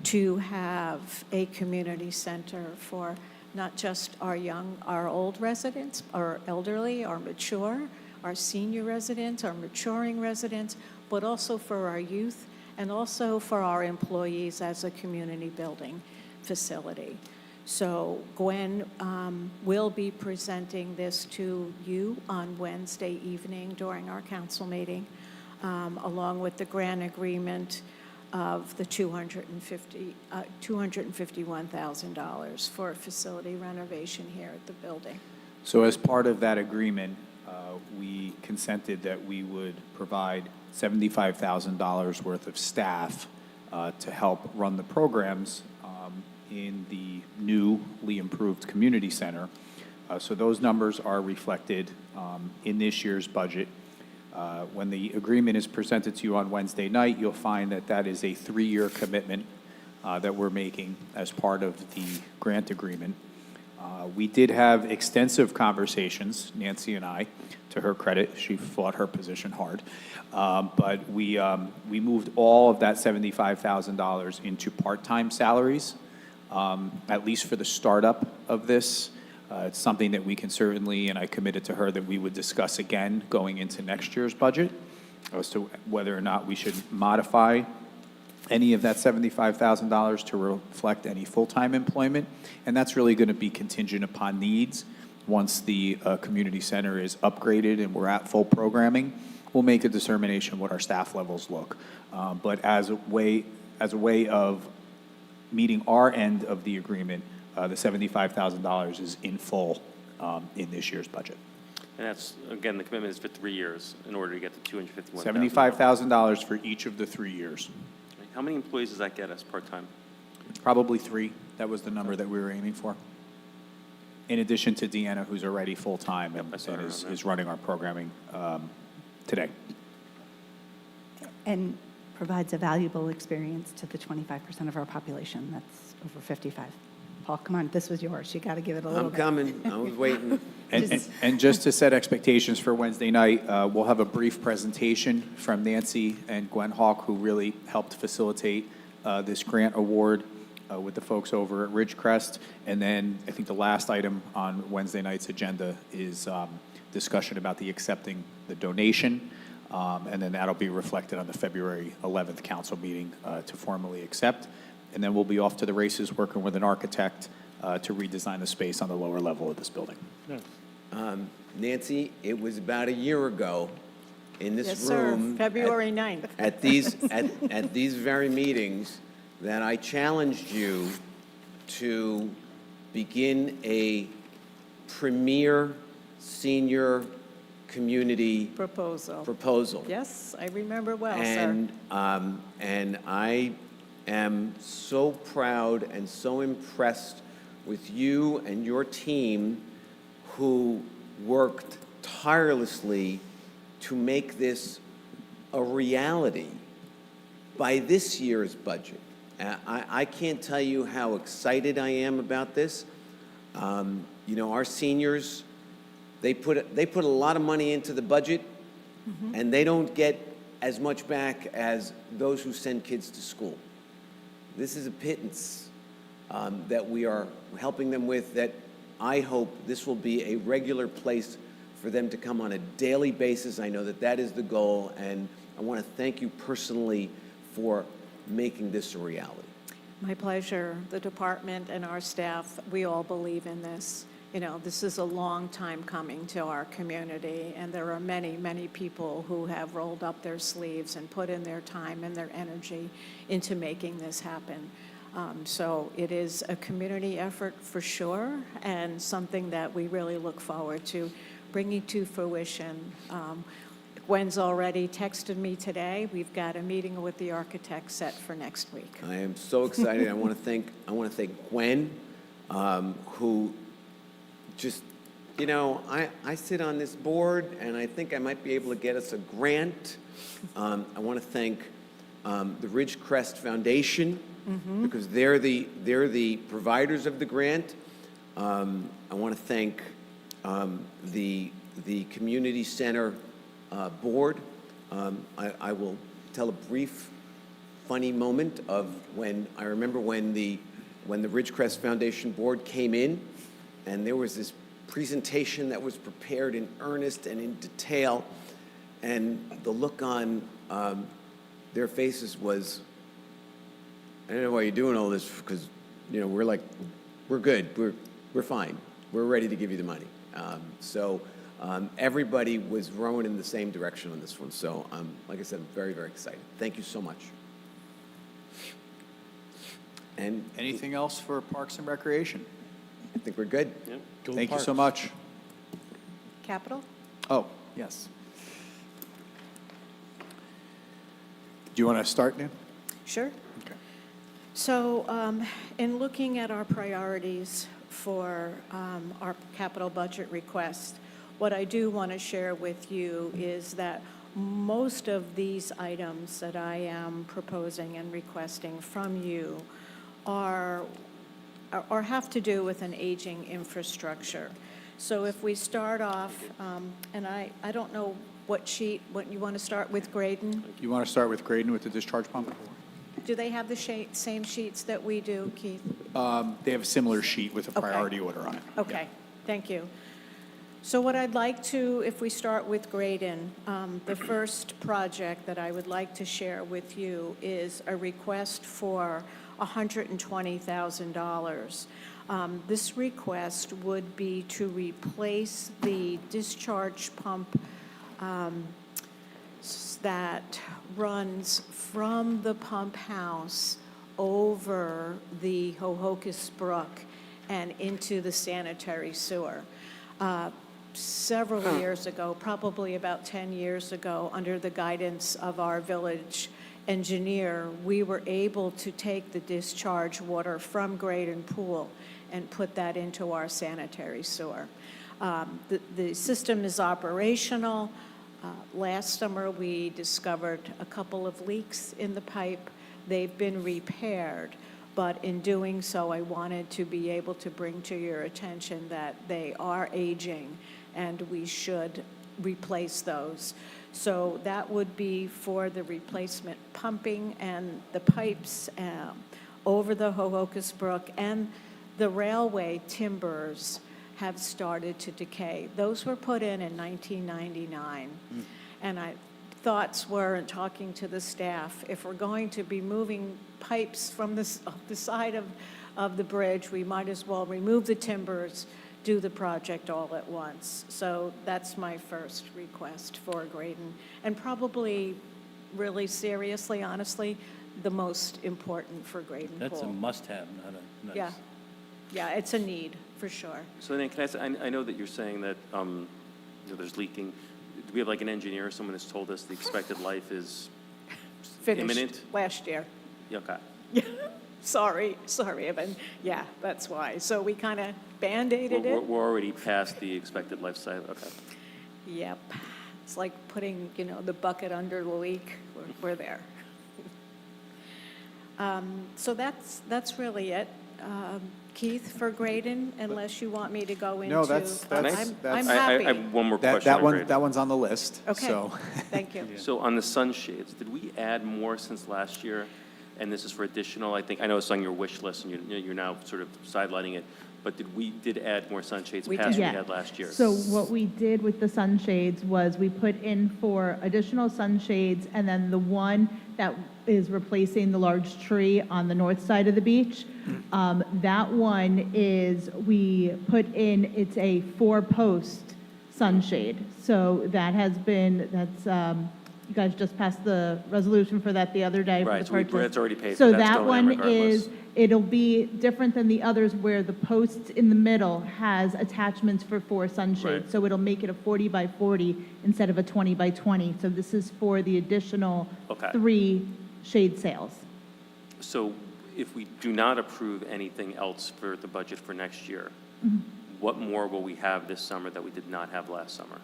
to have a community center for not just our old residents, our elderly, our mature, our senior residents, our maturing residents, but also for our youth and also for our employees as a community building facility. So Gwen will be presenting this to you on Wednesday evening during our council meeting, along with the grant agreement of the $251,000 for facility renovation here at the building. So as part of that agreement, we consented that we would provide $75,000 worth of staff to help run the programs in the newly improved community center. So those numbers are reflected in this year's budget. When the agreement is presented to you on Wednesday night, you'll find that that is a 3-year commitment that we're making as part of the grant agreement. We did have extensive conversations, Nancy and I, to her credit. She fought her position hard. But we moved all of that $75,000 into part-time salaries, at least for the startup of this. It's something that we can certainly, and I committed to her that we would discuss again going into next year's budget as to whether or not we should modify any of that $75,000 to reflect any full-time employment, and that's really going to be contingent upon needs. Once the community center is upgraded and we're at full programming, we'll make a determination what our staff levels look. But as a way of meeting our end of the agreement, the $75,000 is in full in this year's budget. And that's, again, the commitment is for 3 years in order to get to $251,000. $75,000 for each of the 3 years. How many employees does that get us part-time? Probably 3. That was the number that we were aiming for. In addition to Deanna, who's already full-time Yep, I and saw her on that. is running our programming today. And provides a valuable experience to the 25% of our population that's over 55. Paul, come on, this was yours. You got to give it a little I'm bit. coming. I was waiting. And just to set expectations for Wednesday night, we'll have a brief presentation from Nancy and Gwen Hawk, who really helped facilitate this grant award with the folks over at Ridgecrest. And then I think the last item on Wednesday night's agenda is discussion about the accepting the donation. And then that'll be reflected on the February 11th council meeting to formally accept. And then we'll be off to the races working with an architect to redesign the space on the lower level of this building. Nancy, it was about a year ago in this Yes, sir. room. February 9th. At these very meetings that I challenged you to begin a premier senior community proposal. Yes, I remember well, sir. And I am so proud and so impressed with you and your team who worked tirelessly to make this a reality by this year's budget. I can't tell you how excited I am about this. You know, our seniors, they put a lot of money into the budget, and they don't get as much back as those who send kids to school. This is a pittance that we are helping them with, that I hope this will be a regular place for them to come on a daily basis. I know that that is the goal, and I want to thank you personally for making this a reality. My pleasure. The department and our staff, we all believe in this. You know, this is a long time coming to our community, and there are many, many people who have rolled up their sleeves and put in their time and their energy into making this happen. So it is a community effort for sure, and something that we really look forward to bringing to fruition. Gwen's already texted me today. We've got a meeting with the architect set for next week. I am so excited. I want to thank Gwen, who just, you know, I sit on this board, and I think I might be able to get us a grant. I want to thank the Ridgecrest Foundation, because they're the providers of the grant. I want to thank the community center board. I will tell a brief, funny moment of when I remember when the Ridgecrest Foundation board came in, and there was this presentation that was prepared in earnest and in detail, and the look on their faces was, I don't know why you're doing all this, because, you know, we're good, we're fine, we're ready to give you the money. Everybody was rowing in the same direction on this one. So, like I said, I'm very, very excited. Thank you so much. And Anything else for Parks and Recreation? I think we're good. Yep. Thank you so much. Capital? Oh, yes. Do you want to start, Nan? Sure. Okay. So in looking at our priorities for our capital budget request, what I do want to share with you is that most of these items that I am proposing and requesting from you are have to do with an aging infrastructure. So if we start off, and I don't know what sheet, what you want to start with, Graydon? You want to start with Graydon with the discharge pump? Do they have the same sheets that we do, Keith? They have a similar sheet with a Okay. priority order on it. Okay, thank you. So what I'd like to, if we start with Graydon, the first project that I would like to share with you is a request for $120,000. This request would be to replace the discharge pump that runs from the pump house over the Hohokus Brook and into the sanitary sewer. Several years ago, probably about 10 years ago, under the guidance of our village engineer, we were able to take the discharge water from Graydon Pool and put that into our sanitary sewer. The system is operational. Last summer, we discovered a couple of leaks in the pipe. They've been repaired, but in doing so, I wanted to be able to bring to your attention that they are aging and we should replace those. So that would be for the replacement pumping and the pipes over the Hohokus Brook, and the railway timbers have started to decay. Those were put in 1999. And thoughts were, in talking to the staff, if we're going to be moving pipes from the side of the bridge, we might as well remove the timbers, do the project all at once. So that's my first request for Graydon. And probably, really seriously, honestly, the most important for Graydon Pool. That's a must-have, not a nice. Yeah. Yeah, it's a need, for sure. So then, can I say, I know that you're saying that there's leaking. Do we have like an engineer, someone has told us the expected life is Finished imminent? last year. Yeah, okay. Sorry, Evan. Yeah, that's why. So we kind of Band-Aided it. We're already past the expected life cycle, okay. Yep. It's like putting, the bucket under the leak. We're there. So that's really it. Keith, for Graydon, unless you want me to go into. No, that's- I'm that's- happy. I have one more question That on one, Graydon. that one's on the list, Okay, so. thank you. So on the sunshades, did we add more since last year? And this is for additional, I know it's on your wish list, and you're now sort of sidelining it, but did add more sunshades We past did. what we Yeah. had last year? So what we did with the sunshades was we put in for additional sunshades, and then the one that is replacing the large tree on the north side of the beach, that one is, we put in, it's a 4-post sunshade. So that has been, you guys just passed the resolution for that the other day for Right, the so we- purchase. that's already paid for. So That's that going in one regardless. is, it'll be different than the others where the post in the middle has attachments for 4 sunshades. Right. So it'll make it a 40 by 40 instead of a 20 by 20. So this is for the additional Okay. 3 shade sales. So if we do not approve anything else for the budget for next year, Mm-hmm. what more will we have this summer that we did not have last summer?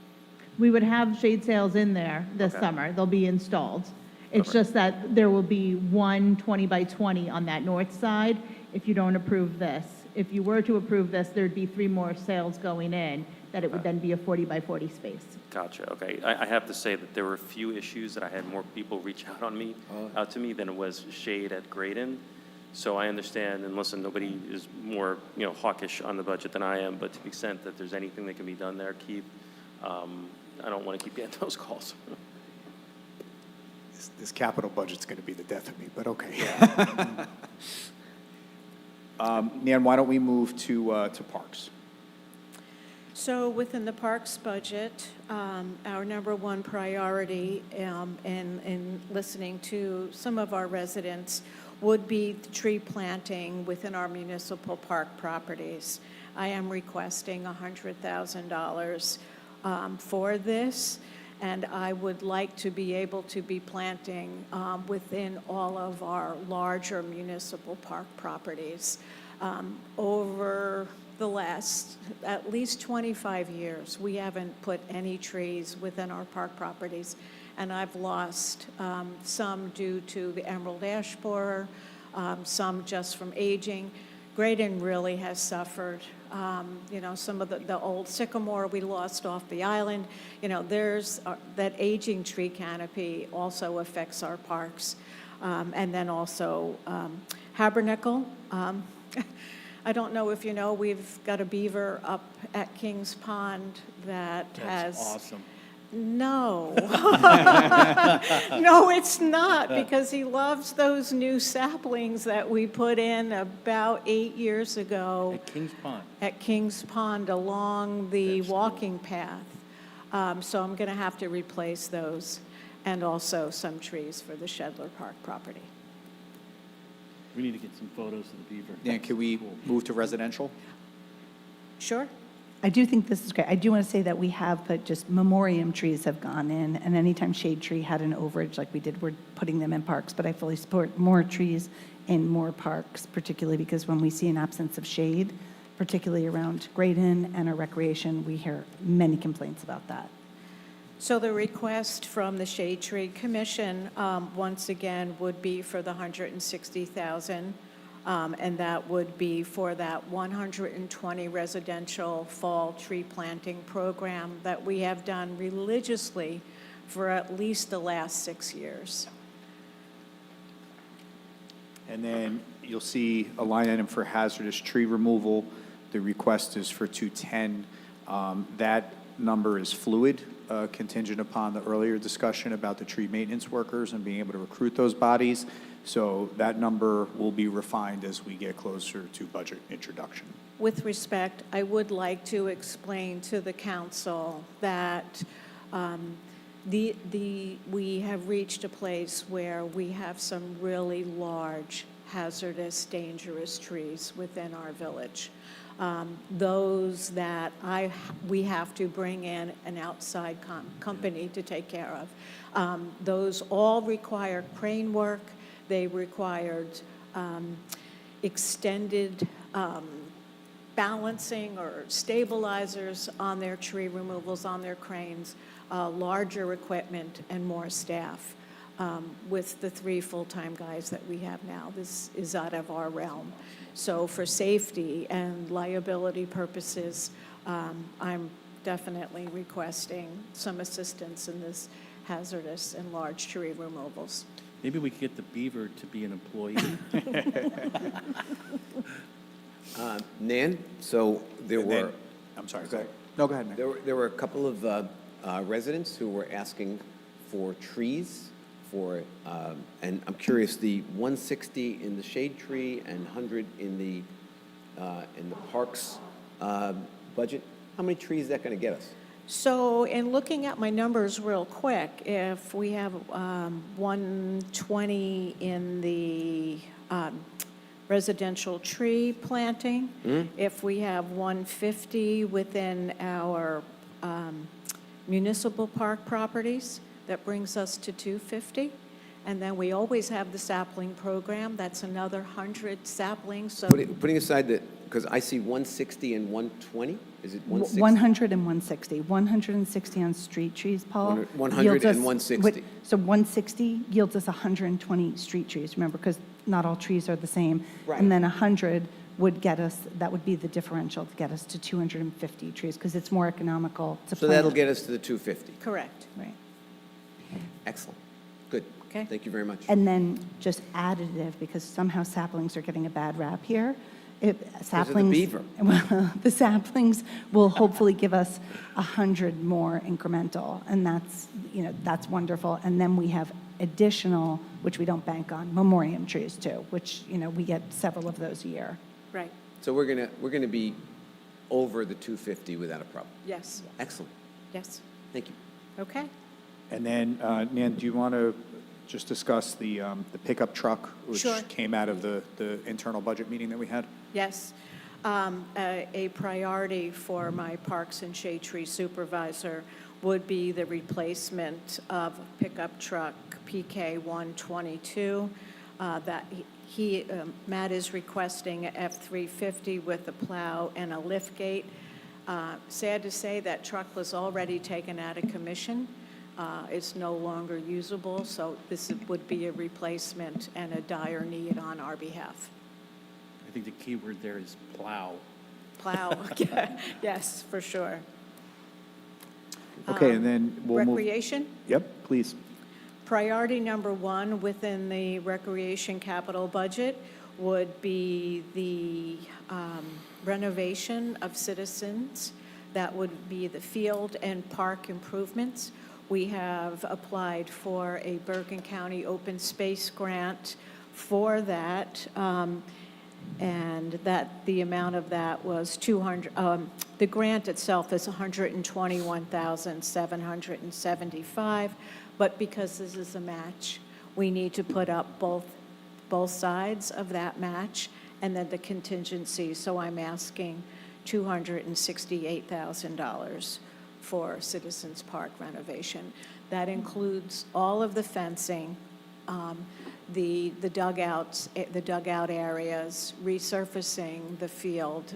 We would have shade sales in there this Okay. summer. They'll be installed. It's Okay. just that there will be 1 20 by 20 on that north side if you don't approve this. If you were to approve this, there'd be 3 more sales going in, that it would then be a 40 by 40 space. Gotcha, okay. I have to say that there were a few issues that I had more people reach out to me than it was shade at Graydon. So I understand, and listen, nobody is more, hawkish on the budget than I am, but to the extent that there's anything that can be done there, Keith, I don't want to keep getting those calls. This capital budget's going to be the death of me, but okay. Nan, why don't we move to parks? So within the parks budget, our number one priority in listening to some of our residents would be the tree planting within our municipal park properties. I am requesting $100,000 for this, and I would like to be able to be planting within all of our larger municipal park properties. Over the last at least 25 years, we haven't put any trees within our park properties, and I've lost some due to the emerald ash borer, some just from aging. Graydon really has suffered. Some of the old sycamore we lost off the island. There's that aging tree canopy also affects our parks. And then also Habernickel. I don't know if you know, we've got a beaver up at Kings Pond that has. That's awesome. No. No, it's not, because he loves those new saplings that we put in about 8 years ago At Kings Pond. at Kings Pond along the walking path. So I'm going to have to replace those, and also some trees for the Shedler Park property. We need to get some photos of the beaver. Dan, can we Cool. move to residential? Sure? I do think this is great. I do want to say that we have put just memoriam trees have gone in, and anytime shade tree had an overage like we did, we're putting them in parks. But I fully support more trees in more parks, particularly because when we see an absence of shade, particularly around Graydon and our recreation, we hear many complaints about that. So the request from the Shade Tree Commission, once again, would be for the $160,000, and that would be for that 120 residential fall tree planting program that we have done religiously for at least the last 6 years. And then you'll see a line item for hazardous tree removal. The request is for 210. That number is fluid, contingent upon the earlier discussion about the tree maintenance workers and being able to recruit those bodies. So that number will be refined as we get closer to budget introduction. With respect, I would like to explain to the council that we have reached a place where we have some really large, hazardous, dangerous trees within our village. Those that we have to bring in an outside company to take care of. Those all require crane work. They required extended balancing or stabilizers on their tree removals, on their cranes, larger equipment, and more staff. With the 3 full-time guys that we have now, this is out of our realm. So for safety and liability purposes, I'm definitely requesting some assistance in this hazardous and large tree removals. Maybe we could get the beaver to be an employee. Nan, so there And then- were, I'm sorry, go ahead. No, go ahead, Nick. there were a couple of residents who were asking for trees for, and I'm curious, the 160 in the shade tree and 100 in the parks budget, how many trees is that going to get us? So in looking at my numbers real quick, if we have 120 in the residential tree planting, if we have 150 within our municipal park properties, that brings us to 250. And then we always have the sapling program, that's another 100 saplings, so. Putting aside that, because I see 160 and 120, is it 160? 100 and 160. 160 on street trees, Paul. 100 yields and us- 160. So 160 yields us 120 street trees, remember, because not all trees are the same. Right. And then 100 would get us, that would be the differential to get us to 250 trees, because it's more economical to plant. So that'll get us to the 250. Correct. Right. Excellent. Good. Okay. Thank you very much. And then just additive, because somehow saplings are getting a bad rap here. Saplings. beaver. Well, the saplings will hopefully give us 100 more incremental, and that's, that's wonderful. And then we have additional, which we don't bank on, memoriam trees too, which, we get several of those a year. Right, So we're gonna be over the 250 without a problem. yes, Excellent. yes, Thank you. okay. And then, Nan, do you want to just discuss the pickup truck, which Sure. came out of the internal budget meeting that we had? Yes. A priority for my Parks and Shade Tree Supervisor would be the replacement of pickup truck PK 122. That Matt is requesting a F-350 with a plow and a lift gate. Sad to say, that truck was already taken out of commission. It's no longer usable, so this would be a replacement and a dire need on our behalf. I think the key word there is plow. Plow, yes, for sure. Okay, and then we'll move. Recreation, Yep, please. priority number 1 within the recreation capital budget would be the renovation of Citizens. That would be the field and park improvements. We have applied for a Bergen County Open Space Grant for that, and that the amount of that was 200, the grant itself is 121,775, but because this is a match, we need to put up both sides of that match and then the contingency, so I'm asking $268,000 for Citizens Park renovation. That includes all of the fencing, the dugouts, the dugout areas, resurfacing the field,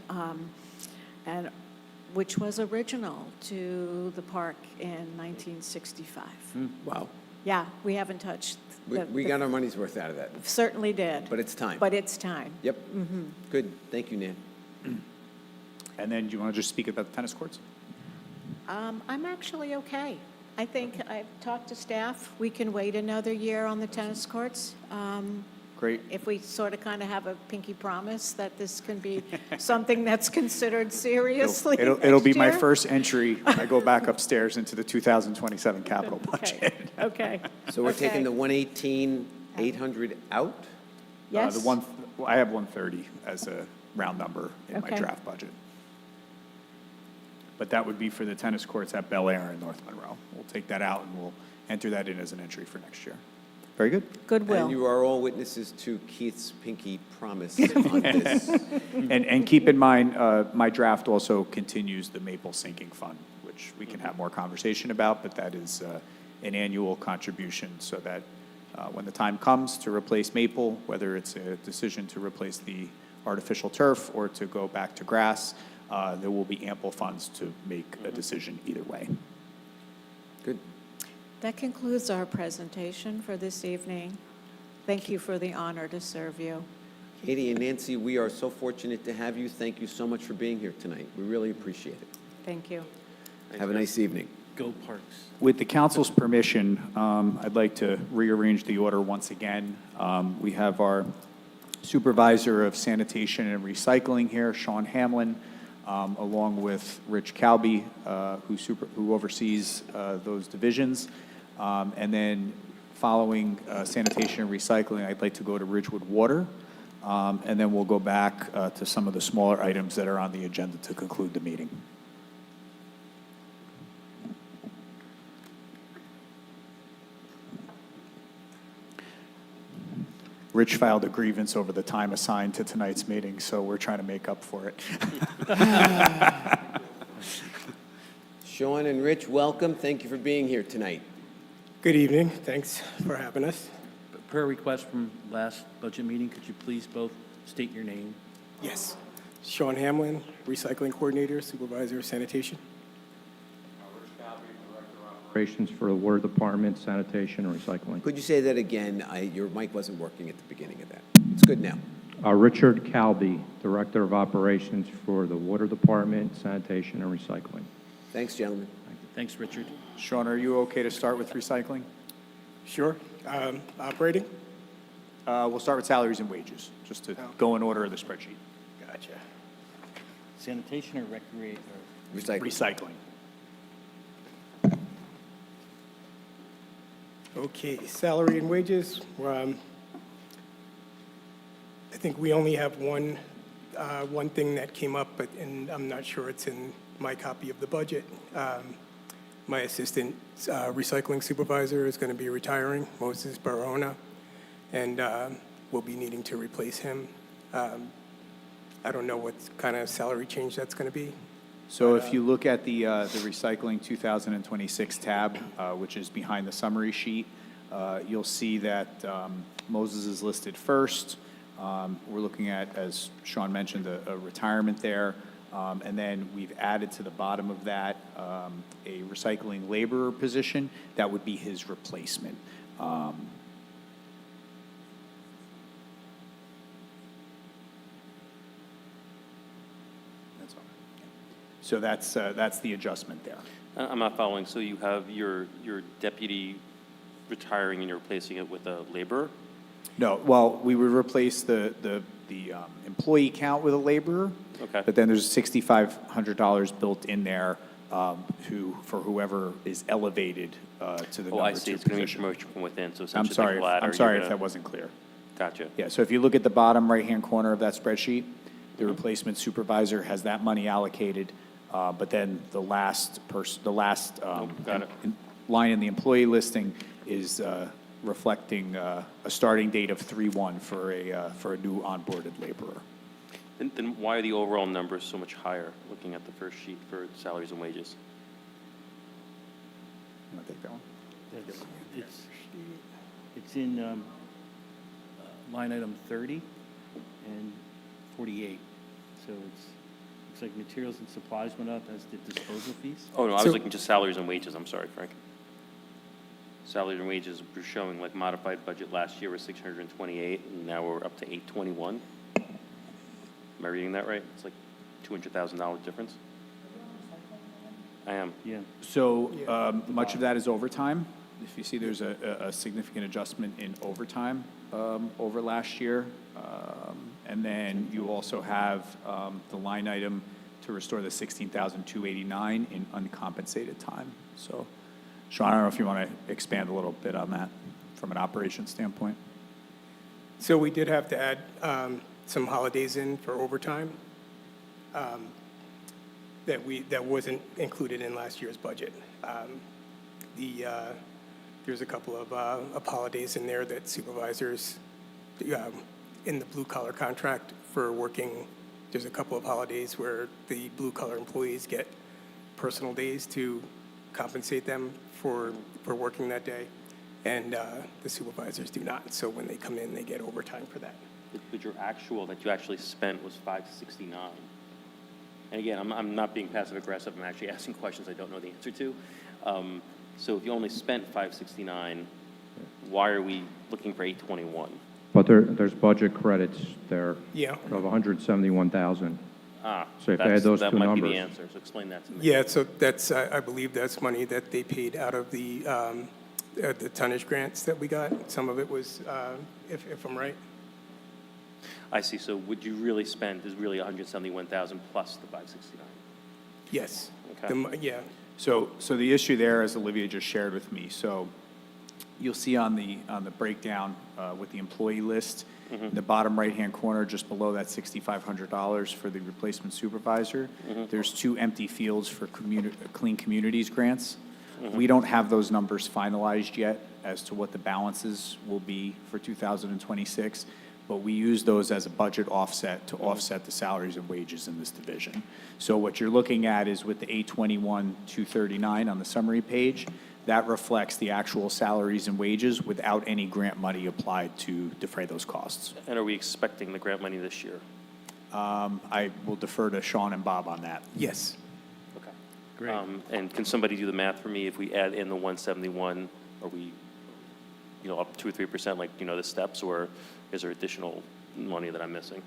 and which was original to the park in 1965. Wow. Yeah, we haven't touched. We got our money's worth out of that, Certainly did. but it's time. But it's time. Yep. Good. Thank you, Nan. And then do you want to just speak about the tennis courts? I'm actually okay. I think I've talked to staff. We can wait another year on the tennis courts. Great. If we sort of kind of have a pinky promise that this can be something that's considered seriously It'll be next my year. first entry when I go back upstairs into the 2027 capital budget. Okay. So we're taking Okay. the 118,800 out? Yes? I have 130 as a round number in my Okay. draft budget. But that would be for the tennis courts at Bel Air in North Monroe. We'll take that out and we'll enter that in as an entry for next year. Very good. Goodwill. And you are all witnesses to Keith's pinky promise on this. And keep in mind, my draft also continues the Maple Sinking Fund, which we can have more conversation about, but that is an annual contribution so that when the time comes to replace maple, whether it's a decision to replace the artificial turf or to go back to grass, there will be ample funds to make a decision either way. Good. That concludes our presentation for this evening. Thank you for the honor to serve you. Katie and Nancy, we are so fortunate to have you. Thank you so much for being here tonight. We really appreciate it. Thank you. Have a nice evening. Go Parks. With the council's permission, I'd like to rearrange the order once again. We have our Supervisor of Sanitation and Recycling here, Sean Hamlin, along with Rich Calby, who oversees those divisions. And then following Sanitation and Recycling, I'd like to go to Ridgewood Water. And then we'll go back to some of the smaller items that are on the agenda to conclude the meeting. Rich filed a grievance over the time assigned to tonight's meeting, so we're trying to make up for it. Sean and Rich, welcome. Thank you for being here tonight. Good evening. Thanks for having us. Per request from last budget meeting, could you please both state your name? Yes. Sean Hamlin, Recycling Coordinator, Supervisor of Sanitation. Operations for the Water Department, Sanitation, and Recycling. Could you say that again? Your mic wasn't working at the beginning of that. It's good now. Richard Calby, Director of Operations for the Water Department, Sanitation, and Recycling. Thanks, gentlemen. Thanks, Richard. Sean, are you okay to start with recycling? Sure. Operating? We'll start with salaries and wages, just to go in order of the spreadsheet. Gotcha. Sanitation or recreate or? Recycling. Okay, salary and wages. I think we only have one thing that came up, and I'm not sure it's in my copy of the budget. My assistant recycling supervisor is going to be retiring, Moses Barona, and we'll be needing to replace him. I don't know what kind of salary change that's going to be. So if you look at the recycling 2026 tab, which is behind the summary sheet, you'll see that Moses is listed first. We're looking at, as Sean mentioned, a retirement there. And then we've added to the bottom of that a recycling laborer position. That would be his replacement. That's all. So that's the adjustment there. I'm not following. So you have your deputy retiring and you're replacing it with a laborer? No, well, we would replace the employee count with a laborer. Okay. But then there's $6,500 built in there for whoever is elevated to the Oh, I number see, two it's going to be position. promotion from within, so I'm essentially sorry, like ladder. I'm sorry you're if gonna- that wasn't clear. Gotcha. Yeah, so if you look at the bottom right-hand corner of that spreadsheet, the replacement supervisor has that money allocated, but then the last got it. line in the employee listing is reflecting a starting date of 3/1 for a new onboarded laborer. Then why are the overall numbers so much higher, looking at the first sheet for salaries and wages? You want to take that one? It's in line item 30 and 48. So it's like materials and supplies went up as did disposal fees. Oh, no, I So- was looking just salaries and wages, I'm sorry, Frank. Salaries and wages, we're showing like modified budget last year was 628, and now we're up to 821. Am I reading that right? It's like $200,000 difference? I am. Yeah. So much of that is overtime. If you see, there's a significant adjustment in overtime over last year. And then you also have the line item to restore the 16,289 in uncompensated time. So, Sean, I don't know if you want to expand a little bit on that from an operations standpoint. So we did have to add some holidays in for overtime that wasn't included in last year's budget. There's a couple of holidays in there that supervisors, in the blue-collar contract for working, there's a couple of holidays where the blue-collar employees get personal days to compensate them for working that day, and the supervisors do not. So when they come in, they get overtime for that. But your actual that you actually spent was 569. And again, I'm not being passive aggressive, I'm actually asking questions I don't know the answer to. So if you only spent 569, why are we looking for 821? But there's budget credits there Yeah. of 171,000. Ah, So if they had those that two might be numbers. the answer, so explain that to me. Yeah, so that's, I believe that's money that they paid out of the tonnage grants that we got. Some of it was, if I'm right. I see, so what you really spent is really 171,000 plus the 569. Yes. Okay. Yeah. So the issue there, as Olivia just shared with me, so you'll see on the breakdown with the employee list, in the bottom right-hand corner, just below that $6,500 for the replacement supervisor, there's two empty fields for Clean Communities grants. We don't have those numbers finalized yet as to what the balances will be for 2026, but we use those as a budget offset to offset the salaries and wages in this division. So what you're looking at is with the 821,239 on the summary page, that reflects the actual salaries and wages without any grant money applied to defray those costs. And are we expecting the grant money this year? I will defer to Sean and Bob on that. Yes. Okay. Great. And can somebody do the math for me? If we add in the 171, are we, up 2 or 3% like, the steps, or is there additional money that I'm missing?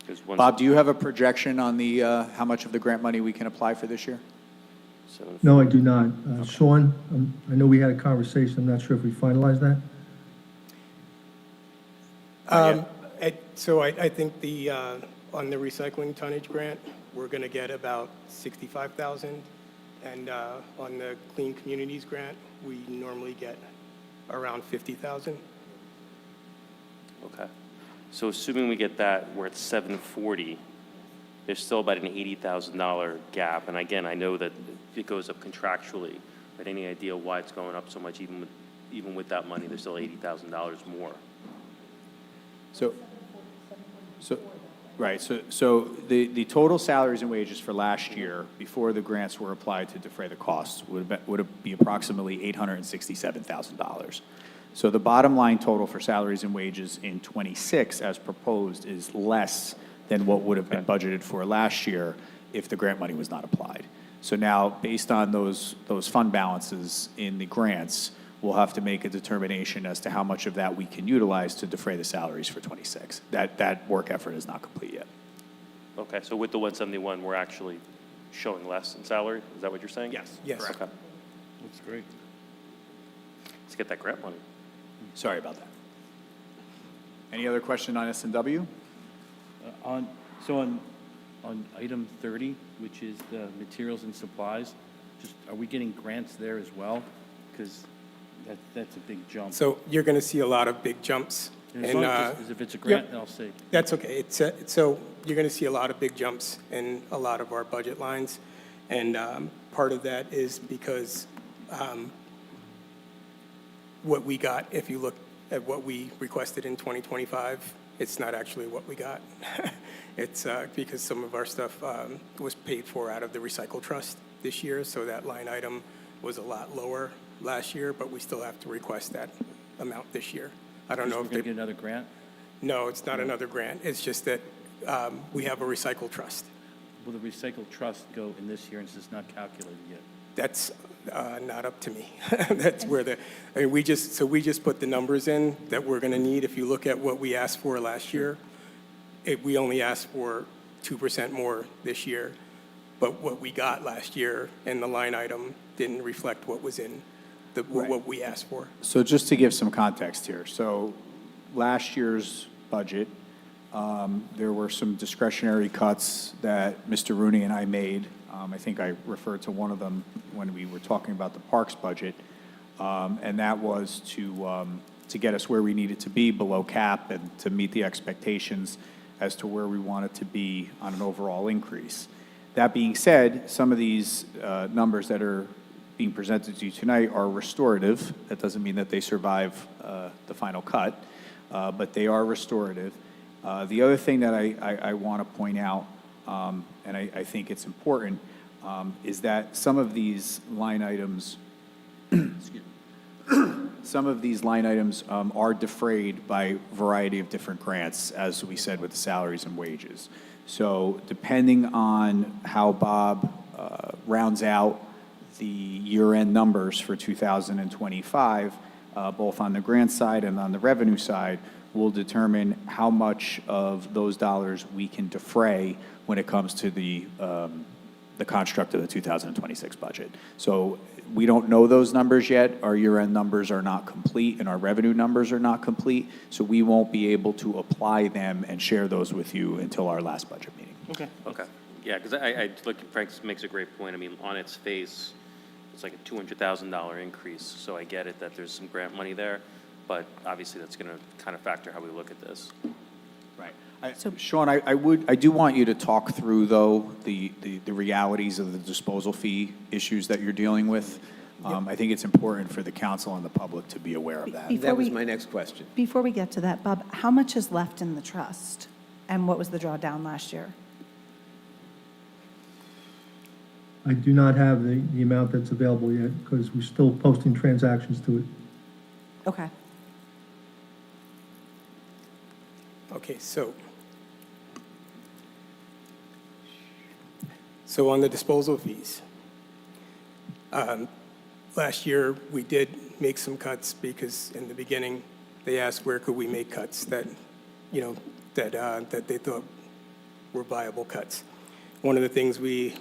'Cause Bob, do you have a projection on the, how much of the grant money we can apply for this year? No, I do not. Sean, I know we had a conversation. I'm not sure if we finalized that. So I think on the recycling tonnage grant, we're going to get about 65,000. And on the Clean Communities grant, we normally get around 50,000. Okay. So assuming we get that, we're at 740, there's still about an $80,000 gap. And again, I know that it goes up contractually, but any idea why it's going up so much, even with that money, there's still $80,000 more? Right, so the total salaries and wages for last year, before the grants were applied to defray the costs, would be approximately $867,000. So the bottom line total for salaries and wages in '26, as proposed, is less than what would have been budgeted for last year if the grant money was not applied. So now, based on those fund balances in the grants, we'll have to make a determination as to how much of that we can utilize to defray the salaries for '26. That work effort is not complete yet. Okay, so with the 171, we're actually showing less in salary? Is that what you're saying? Yes. Yes. Okay. That's great. to get that grant money. Sorry about that. Any other question on S&W? On item 30, which is the materials and supplies, are we getting grants there as well? Because that's a big jump. So you're going to see a lot of big jumps. And as long as if it's a grant, I'll say. That's okay. So you're going to see a lot of big jumps in a lot of our budget lines. And part of that is because what we got, if you look at what we requested in 2025, it's not actually what we got. It's because some of our stuff was paid for out of the recycle trust this year, so that line item was a lot lower last year, but we still have to request that amount this year. I don't know if we're going to get another grant? No, it's not another grant. It's just that we have a recycle trust. Will the recycle trust go in this year, and it's not calculated yet? That's not up to me. That's where we just put the numbers in that we're going to need. If you look at what we asked for last year, we only asked for 2% more this year. But what we got last year in the line item didn't reflect what was in what we asked for. So just to give some context here, so last year's budget, there were some discretionary cuts that Mr. Rooney and I made. I think I referred to one of them when we were talking about the parks budget, and that was to get us where we needed to be below cap and to meet the expectations as to where we wanted to be on an overall increase. That being said, some of these numbers that are being presented to you tonight are restorative. That doesn't mean that they survive the final cut, but they are restorative. The other thing that I want to point out, and I think it's important, is that some of these line items, are defrayed by a variety of different grants, as we said with the salaries and wages. So depending on how Bob rounds out the year-end numbers for 2025, both on the grant side and on the revenue side, will determine how much of those dollars we can defray when it comes to the construct of the 2026 budget. So we don't know those numbers yet. Our year-end numbers are not complete, and our revenue numbers are not complete, so we won't be able to apply them and share those with you until our last budget meeting. Okay. Yeah, because I look, Frank makes a great point. I mean, on its face, it's like a $200,000 increase, so I get it that there's some grant money there, but obviously that's going to kind of factor how we look at this. Right. Sean, I do want you to talk through, though, the realities of the disposal fee issues that you're dealing with. I think it's important for the council and the public to be aware of that. That was my next question. Before we get to that, Bob, how much is left in the trust? And what was the drawdown last year? I do not have the amount that's available yet because we're still posting transactions to it. Okay. Okay, so on the disposal fees, last year we did make some cuts because in the beginning they asked where could we make cuts that, that they thought were viable cuts. One of the things we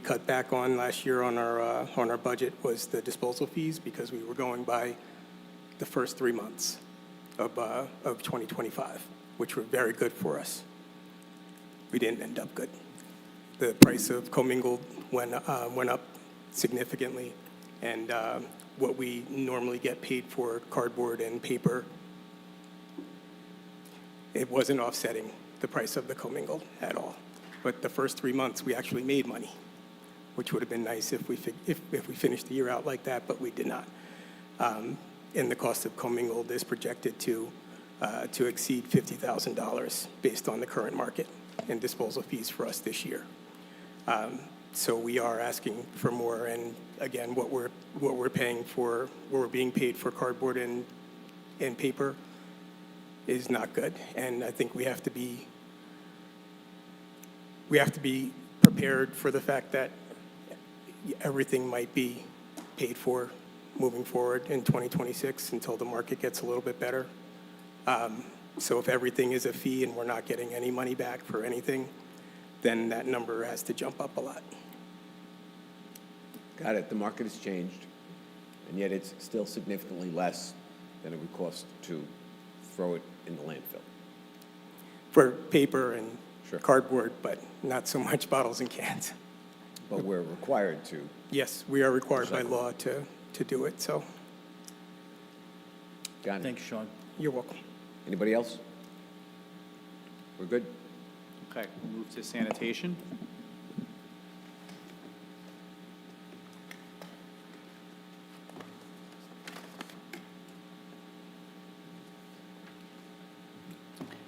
cut back on last year on our budget was the disposal fees because we were going by the first 3 months of 2025, which were very good for us. We didn't end up good. The price of commingled went up significantly, and what we normally get paid for cardboard and paper, it wasn't offsetting the price of the commingled at all. But the first 3 months, we actually made money, which would have been nice if we finished the year out like that, but we did not. And the cost of commingled is projected to exceed $50,000 based on the current market and disposal fees for us this year. So we are asking for more, and again, what we're paying for, what we're being paid for cardboard and paper is not good, and I think we have to be prepared for the fact that everything might be paid for moving forward in 2026 until the market gets a little bit better. So if everything is a fee and we're not getting any money back for anything, then that number has to jump up a lot. Got it. The market has changed, and yet it's still significantly less than it would cost to throw it in the landfill. For paper and Sure. cardboard, but not so much bottles and cans. But we're required to. Yes, we are required by Recycle. law to do it, so Got it. Thanks, Sean. you're welcome. Anybody else? We're good? Okay, we'll move to sanitation.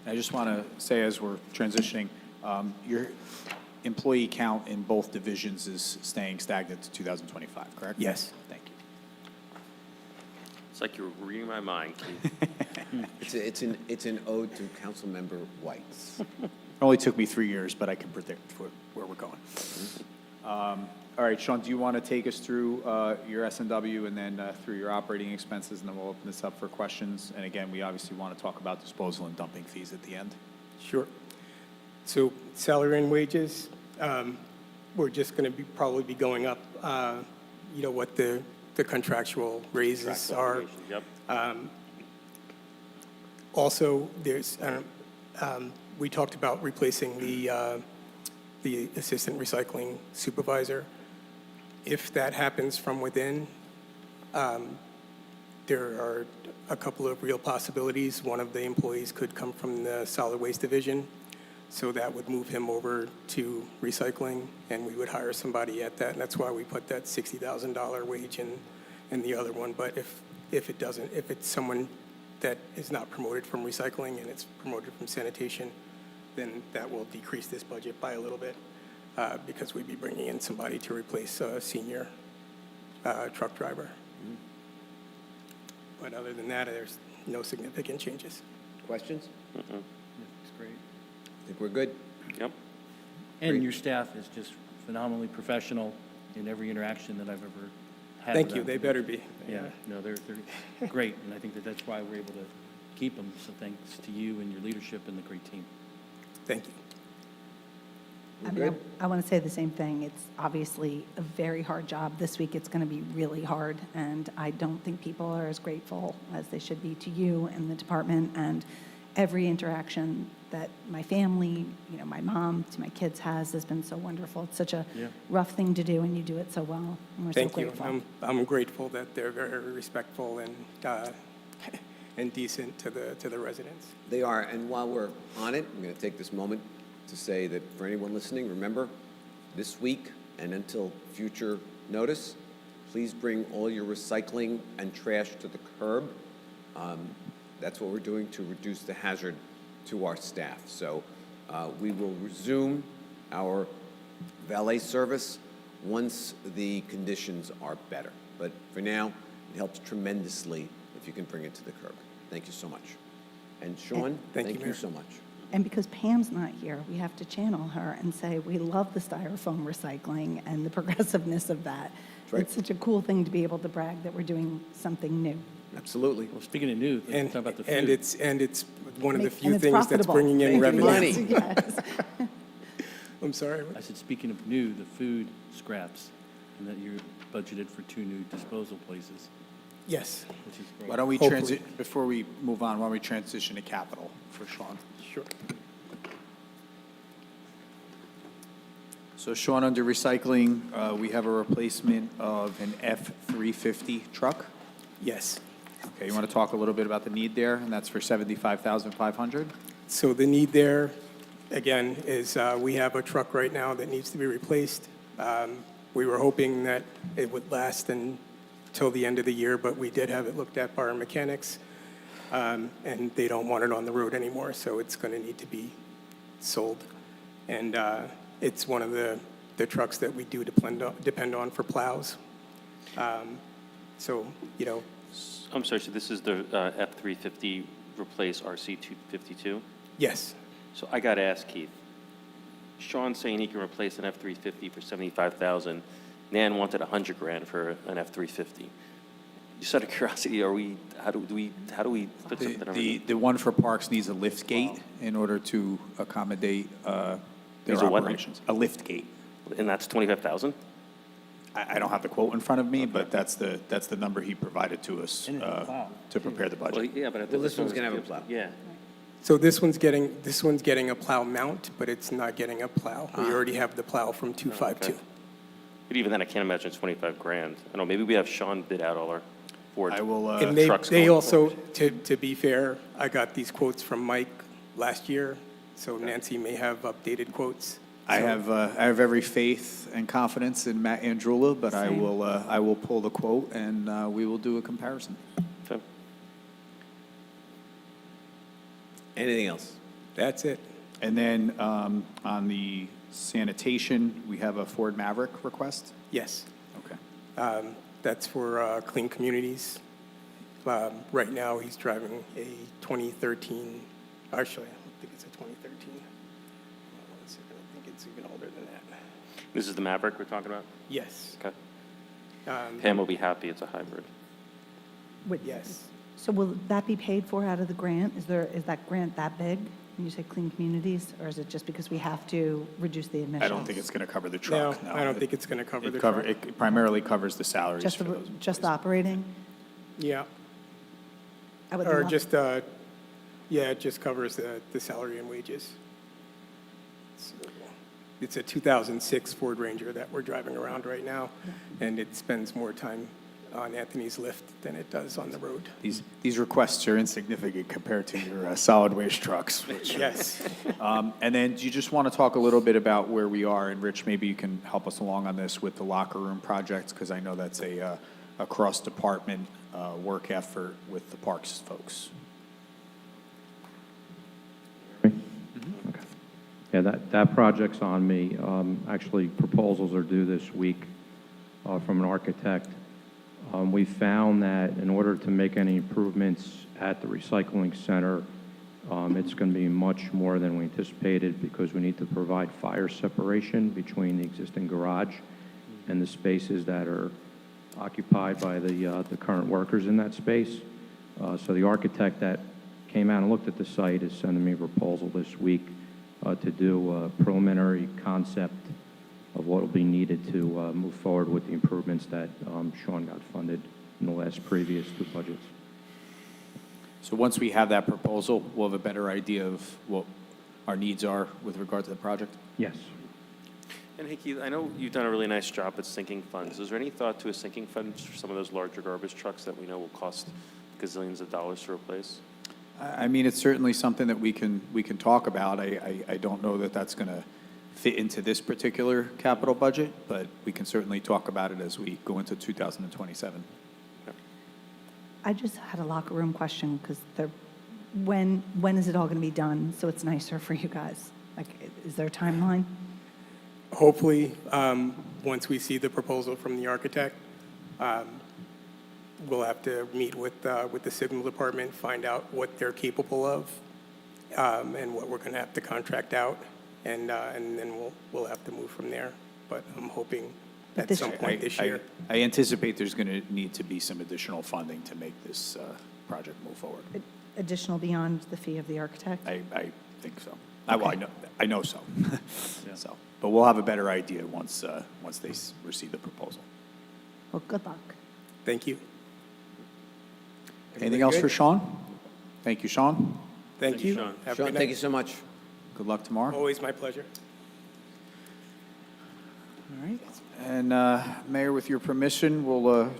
I just want to say, as we're transitioning, your employee count in both divisions is staying stagnant to 2025, correct? Yes. Thank you. It's like you're reading my mind, Keith. It's an ode to Councilmember White's. It only took me 3 years, but I can predict where we're going. All right, Sean, do you want to take us through your S&W and then through your operating expenses, and then we'll open this up for questions? And again, we obviously want to talk about disposal and dumping fees at the end. Sure. So salary and wages, we're just going to probably be going up, what the contractual raises are. Yep. Also, there's, we talked about replacing the assistant recycling supervisor. If that happens from within, there are a couple of real possibilities. One of the employees could come from the solid waste division, so that would move him over to recycling, and we would hire somebody at that, and that's why we put that $60,000 wage in the other one. But if it doesn't, if it's someone that is not promoted from recycling and it's promoted from sanitation, then that will decrease this budget by a little bit, because we'd be bringing in somebody to replace a senior truck driver. But other than that, there's no significant changes. Questions? That's great. I think we're good. Yep. And your staff is just phenomenally professional in every interaction that I've ever had. Thank with you, them. they better be. Yeah, no, they're great, and I think that that's why we're able to keep them. So thanks to you and your leadership and the great team. Thank you. I mean, I want to say the same thing. It's obviously a very hard job. This week, it's going to be really hard, and I don't think people are as grateful as they should be to you and the department, and every interaction that my family, my mom to my kids has been so wonderful. It's such a rough thing to do, and you do it so well, and we're Thank so you. grateful. I'm grateful that they're very respectful and and decent to the residents. They are, and while we're on it, I'm going to take this moment to say that for anyone listening, remember, this week and until future notice, please bring all your recycling and trash to the curb. That's what we're doing to reduce the hazard to our staff. So we will resume our valet service once the conditions are better. But for now, it helps tremendously if you can bring it to the curb. Thank you so much. And Sean, Thank you, thank you Mayor. so much. And because Pam's not here, we have to channel her and say, we love the styrofoam recycling and the progressiveness of that. right. It's such a cool thing to be able to brag that we're doing something new. Absolutely. Well, speaking of new, let's talk about the food. And it's one of the And few it's things that's profitable. bringing in Making revenue. money. Yes. I'm sorry. I said, speaking of new, the food scraps, and that you're budgeted for 2 new disposal places, Yes, which is great. Why don't we Hopefully. before we move on, why don't we transition to capital for Sean? sure. So Sean, under recycling, we have a replacement of an F-350 truck. Yes. Okay, you want to talk a little bit about the need there, and that's for $75,500? So the need there, again, is we have a truck right now that needs to be replaced. We were hoping that it would last until the end of the year, but we did have it looked at by our mechanics, and they don't want it on the road anymore, so it's going to need to be sold. And it's one of the trucks that we do depend on for plows. So, I'm sorry, so this is the F-350 replace RC-252? yes. So I got to ask Keith, Sean's saying he can replace an F-350 for $75,000. Nan wanted $100,000 for an F-350. Just out of curiosity, how do we put something on The one for Parks needs a lift gate in order to accommodate their Needs a what now? operations. A lift gate. And that's $25,000? I don't have the quote in front of me, but that's the number he provided to us to prepare the Well, budget. yeah, but I thought Well, this one's was- gonna have a plow. Yeah. So this one's getting a plow mount, but it's not getting a plow. We already have the plow from 252. But even then, I can't imagine it's 25 grand. I don't know, maybe we have Sean bid out all our Ford I will, And trucks they going also, forward. to be fair, I got these quotes from Mike last year, so Nancy may have updated quotes. I So- have every faith and confidence in Matt Andrula, but I Same. will pull the quote and we will do a comparison. Okay. Anything else? That's it. And then on the sanitation, we have a Ford Maverick request? Yes. Okay. That's for Clean Communities. Right now, he's driving a 2013, actually, I don't think it's a 2013. Hold on one second, I think it's even older than that. This is the Maverick we're talking about? Yes. Okay. Um, Pam will be happy it's a hybrid. Yes. So will that be paid for out of the grant? Is that grant that big? When you say Clean Communities, or is it just because we have to reduce the emissions? I don't think it's going to cover the truck, no. I don't think it's going to cover the cover- truck. It primarily covers the salaries Just for the, those. just the operating? Yeah. I would Or love- just, yeah, it just covers the salary and wages. So, it's a 2006 Ford Ranger that we're driving around right now, and it spends more time on Anthony's lift than it does on the road. These requests are insignificant compared to your solid waste trucks. Which, Yes. and then do you just want to talk a little bit about where we are? And Rich, maybe you can help us along on this with the locker room projects, because I know that's a cross-department work effort with the parks folks. Okay. Yeah, that project's on me. Actually, proposals are due this week from an architect. We found that in order to make any improvements at the recycling center, it's going to be much more than we anticipated because we need to provide fire separation between the existing garage and the spaces that are occupied by the current workers in that space. So the architect that came out and looked at the site is sending me a proposal this week to do a preliminary concept of what will be needed to move forward with the improvements that Sean got funded in the previous two budgets. So once we have that proposal, we'll have a better idea of what our needs are with regard to the project? Yes. And hey, Keith, I know you've done a really nice job at sinking funds. Is there any thought to a sinking fund for some of those larger garbage trucks that we know will cost gazillions of dollars to replace? I mean, it's certainly something that we can talk about. I don't know that that's going to fit into this particular capital budget, but we can certainly talk about it as we go into 2027. I just had a locker room question, because when is it all going to be done, so it's nicer for you guys? Like, is there a timeline? Hopefully, once we see the proposal from the architect, we'll have to meet with the signal department, find out what they're capable of, and what we're going to have to contract out, and then we'll have to move from there. But I'm hoping at some point this year. I anticipate there's going to need to be some additional funding to make this project move forward. Additional beyond the fee of the architect? I think so. Okay. Well, I know so. So, but we'll have a better idea once they receive the proposal. Well, good luck. Thank you. Anything else for Sean? Thank you, Sean. Thank you. Sean. Have a Sean, good thank night. you so much. Good luck tomorrow. Always my pleasure. All right. And Mayor, with your permission, we'll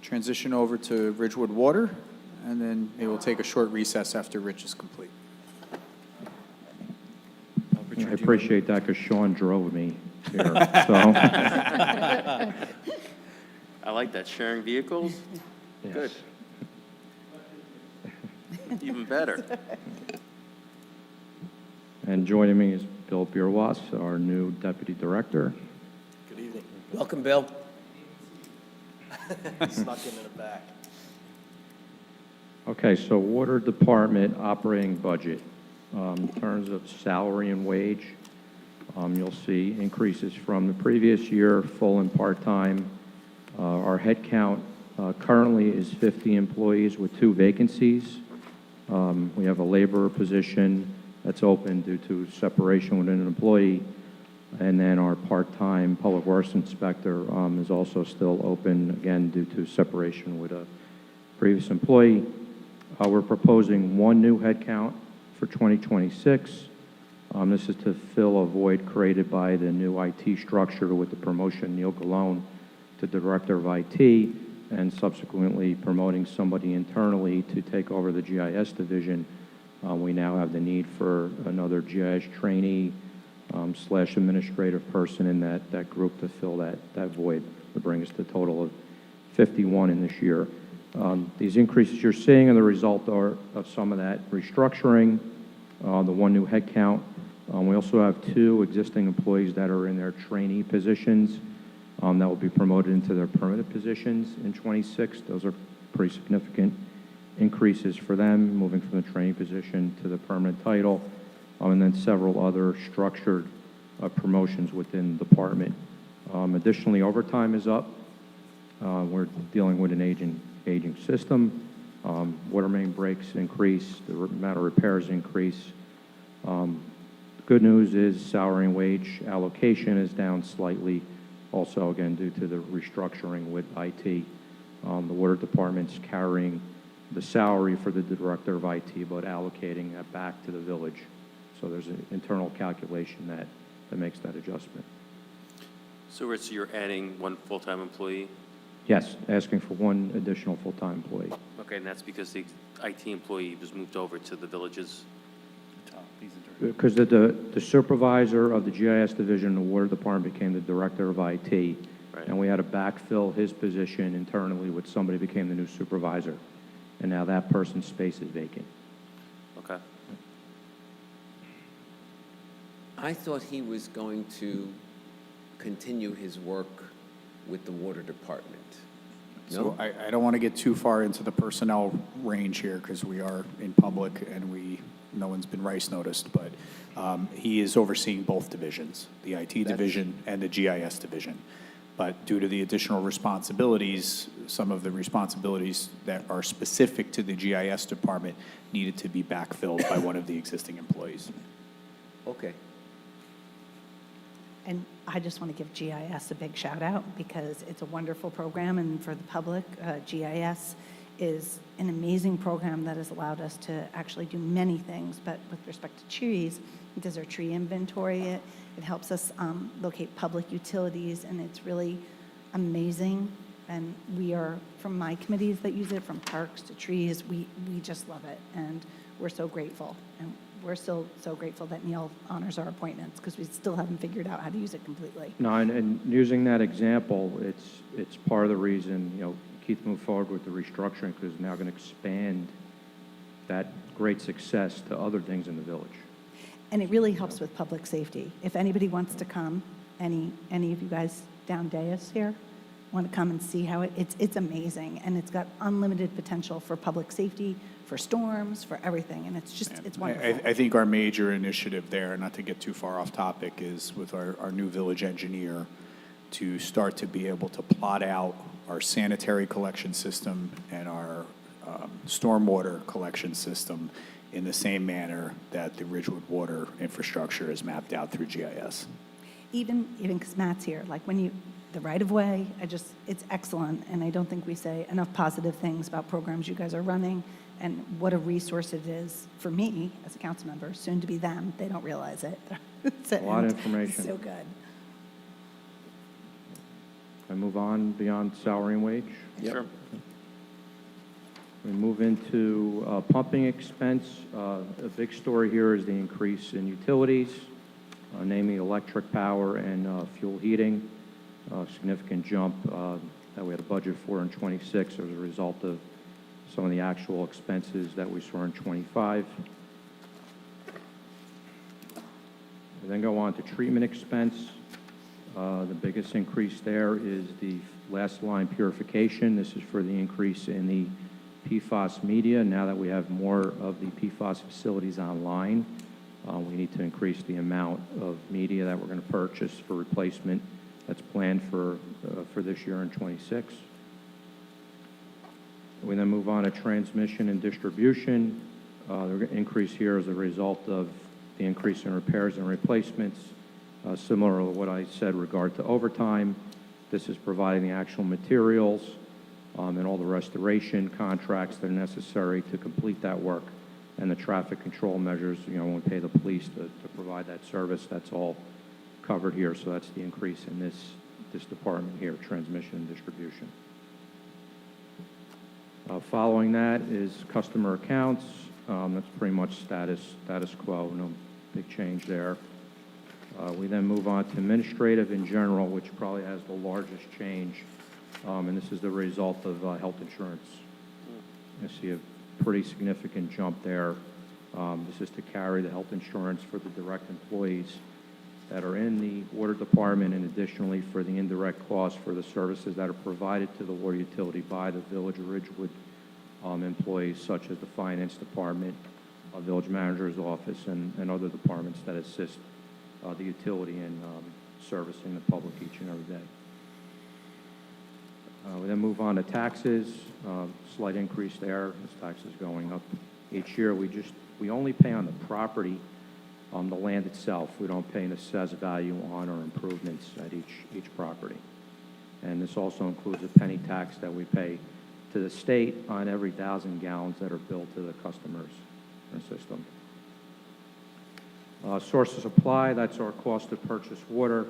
transition over to Ridgewood Water, and then maybe we'll take a short recess after Rich is complete. I appreciate that because Sean drove me here, so. I like that, sharing vehicles. Yes. Good. Even better. And joining me is Bill Bierwas, our new Deputy Director. Good evening. Welcome, Bill. Snuck in the back. Okay, so Water Department operating budget. In terms of salary and wage, you'll see increases from the previous year, full and part-time. Our head count currently is 50 employees with 2 vacancies. We have a laborer position that's open due to separation with an employee. And then our part-time public works inspector is also still open, again, due to separation with a previous employee. We're proposing one new headcount for 2026. This is to fill a void created by the new IT structure with the promotion of Neil Galone to Director of IT, and subsequently promoting somebody internally to take over the GIS division. We now have the need for another GIS trainee slash administrative person in that group to fill that void, to bring us to a total of 51 in this year. These increases you're seeing are the result of some of that restructuring, the one new headcount. We also have 2 existing employees that are in their trainee positions that will be promoted into their permanent positions in 26. Those are pretty significant increases for them, moving from the trainee position to the permanent title, and then several other structured promotions within the department. Additionally, overtime is up. We're dealing with an aging system. Water main breaks increase, the amount of repairs increase. The good news is salary and wage allocation is down slightly, also again due to the restructuring with IT. The water department's carrying the salary for the director of IT, but allocating that back to the village. So there's an internal calculation that makes that adjustment. So Rich, you're adding one full-time employee? Yes, asking for one additional full-time employee. Okay, and that's because the IT employee was moved over to the villages? Because the supervisor of the GIS division in the water department became the director of IT. Right. And we had to backfill his position internally with somebody who became the new supervisor. And now that person's space is vacant. Okay. I thought he was going to continue his work with the water department. So No? I don't want to get too far into the personnel range here because we are in public and no one's been rice noticed, but he is overseeing both divisions, the IT division and the GIS division. But due to the additional responsibilities, some of the responsibilities that are specific to the GIS department needed to be backfilled by one of the existing employees. Okay. And I just want to give GIS a big shout out because it's a wonderful program, and for the public, GIS is an amazing program that has allowed us to actually do many things. But with respect to trees, it does our tree inventory. It helps us locate public utilities, and it's really amazing. And we are, from my committees that use it, from parks to trees, we just love it, and we're so grateful. And we're still so grateful that Neil honors our appointments because we still haven't figured out how to use it completely. No, and using that example, it's part of the reason, Keith moved forward with the restructuring because it's now going to expand that great success to other things in the village. And it really helps with public safety. If anybody wants to come, any of you guys down dais here want to come and see how it's amazing, and it's got unlimited potential for public safety, for storms, for everything, and it's wonderful. I think our major initiative there, not to get too far off topic, is with our new village engineer to start to be able to plot out our sanitary collection system and our stormwater collection system in the same manner that the Ridgewood water infrastructure is mapped out through GIS. Even because Matt's here, like the right-of-way, it's excellent, and I don't think we say enough positive things about programs you guys are running and what a resource it is for me as a council member, soon to be them. They don't realize it. A lot of information. So good. I move on beyond salary and wage. Yep. Sure. We move into pumping expense. A big story here is the increase in utilities, namely electric power and fuel heating. Significant jump that we had a budget for in 26 as a result of some of the actual expenses that we saw in 25. We then go on to treatment expense. The biggest increase there is the last line purification. This is for the increase in the PFAS media. Now that we have more of the PFAS facilities online, we need to increase the amount of media that we're going to purchase for replacement that's planned for this year in 26. We then move on to transmission and distribution. The increase here is a result of the increase in repairs and replacements, Similar to what I said regard to overtime, this is providing the actual materials and all the restoration contracts that are necessary to complete that work, and the traffic control measures, when we pay the police to provide that service, that's all covered here. So that's the increase in this department here, transmission and distribution. Following that is customer accounts. That's pretty much status quo, no big change there. We then move on to administrative in general, which probably has the largest change, and this is the result of health insurance. You see a pretty significant jump there. This is to carry the health insurance for the direct employees that are in the water department, and additionally for the indirect costs for the services that are provided to the water utility by the Village of Ridgewood employees, such as the finance department, village manager's office, and other departments that assist the utility in servicing the public each and every day. We then move on to taxes. Slight increase there, as taxes going up each year. We only pay on the property, the land itself. We don't pay an assessed value on or improvements at each property. And this also includes a penny tax that we pay to the state on every 1,000 gallons that are billed to the customers in the system. Source of supply, that's our cost to purchase water.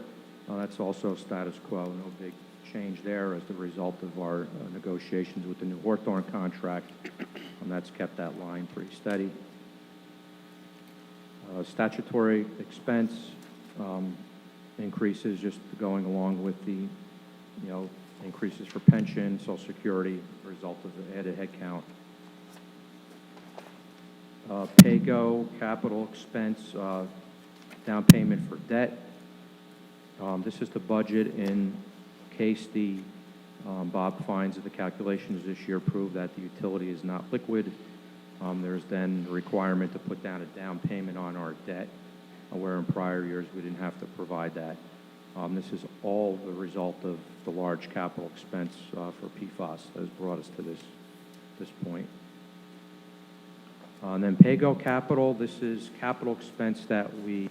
That's also status quo, no big change there as the result of our negotiations with the new Hawthorne contract, and that's kept that line pretty steady. Statutory expense increases just going along with the, increases for pension, Social Security, result of the added headcount. PAYGO, capital expense, down payment for debt. This is the budget in case Bob finds that the calculations this year prove that the utility is not liquid. There's then the requirement to put down a down payment on our debt, where in prior years we didn't have to provide that. This is all the result of the large capital expense for PFAS that has brought us to this point. And then PAYGO capital, this is capital expense that we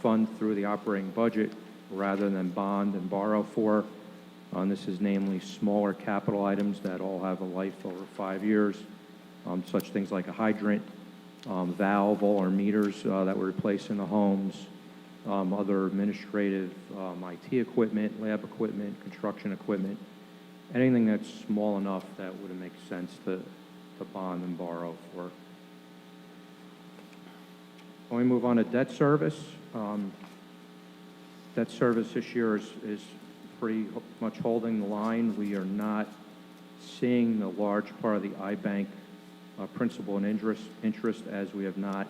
fund through the operating budget rather than bond and borrow for. This is namely smaller capital items that all have a life over 5 years, such things like a hydrant, valve, all our meters that we replace in the homes, other administrative IT equipment, lab equipment, construction equipment, anything that's small enough that wouldn't make sense to bond and borrow for. When we move on to debt service, debt service this year is pretty much holding the line. We are not seeing the large part of the iBank principal and interest as we have not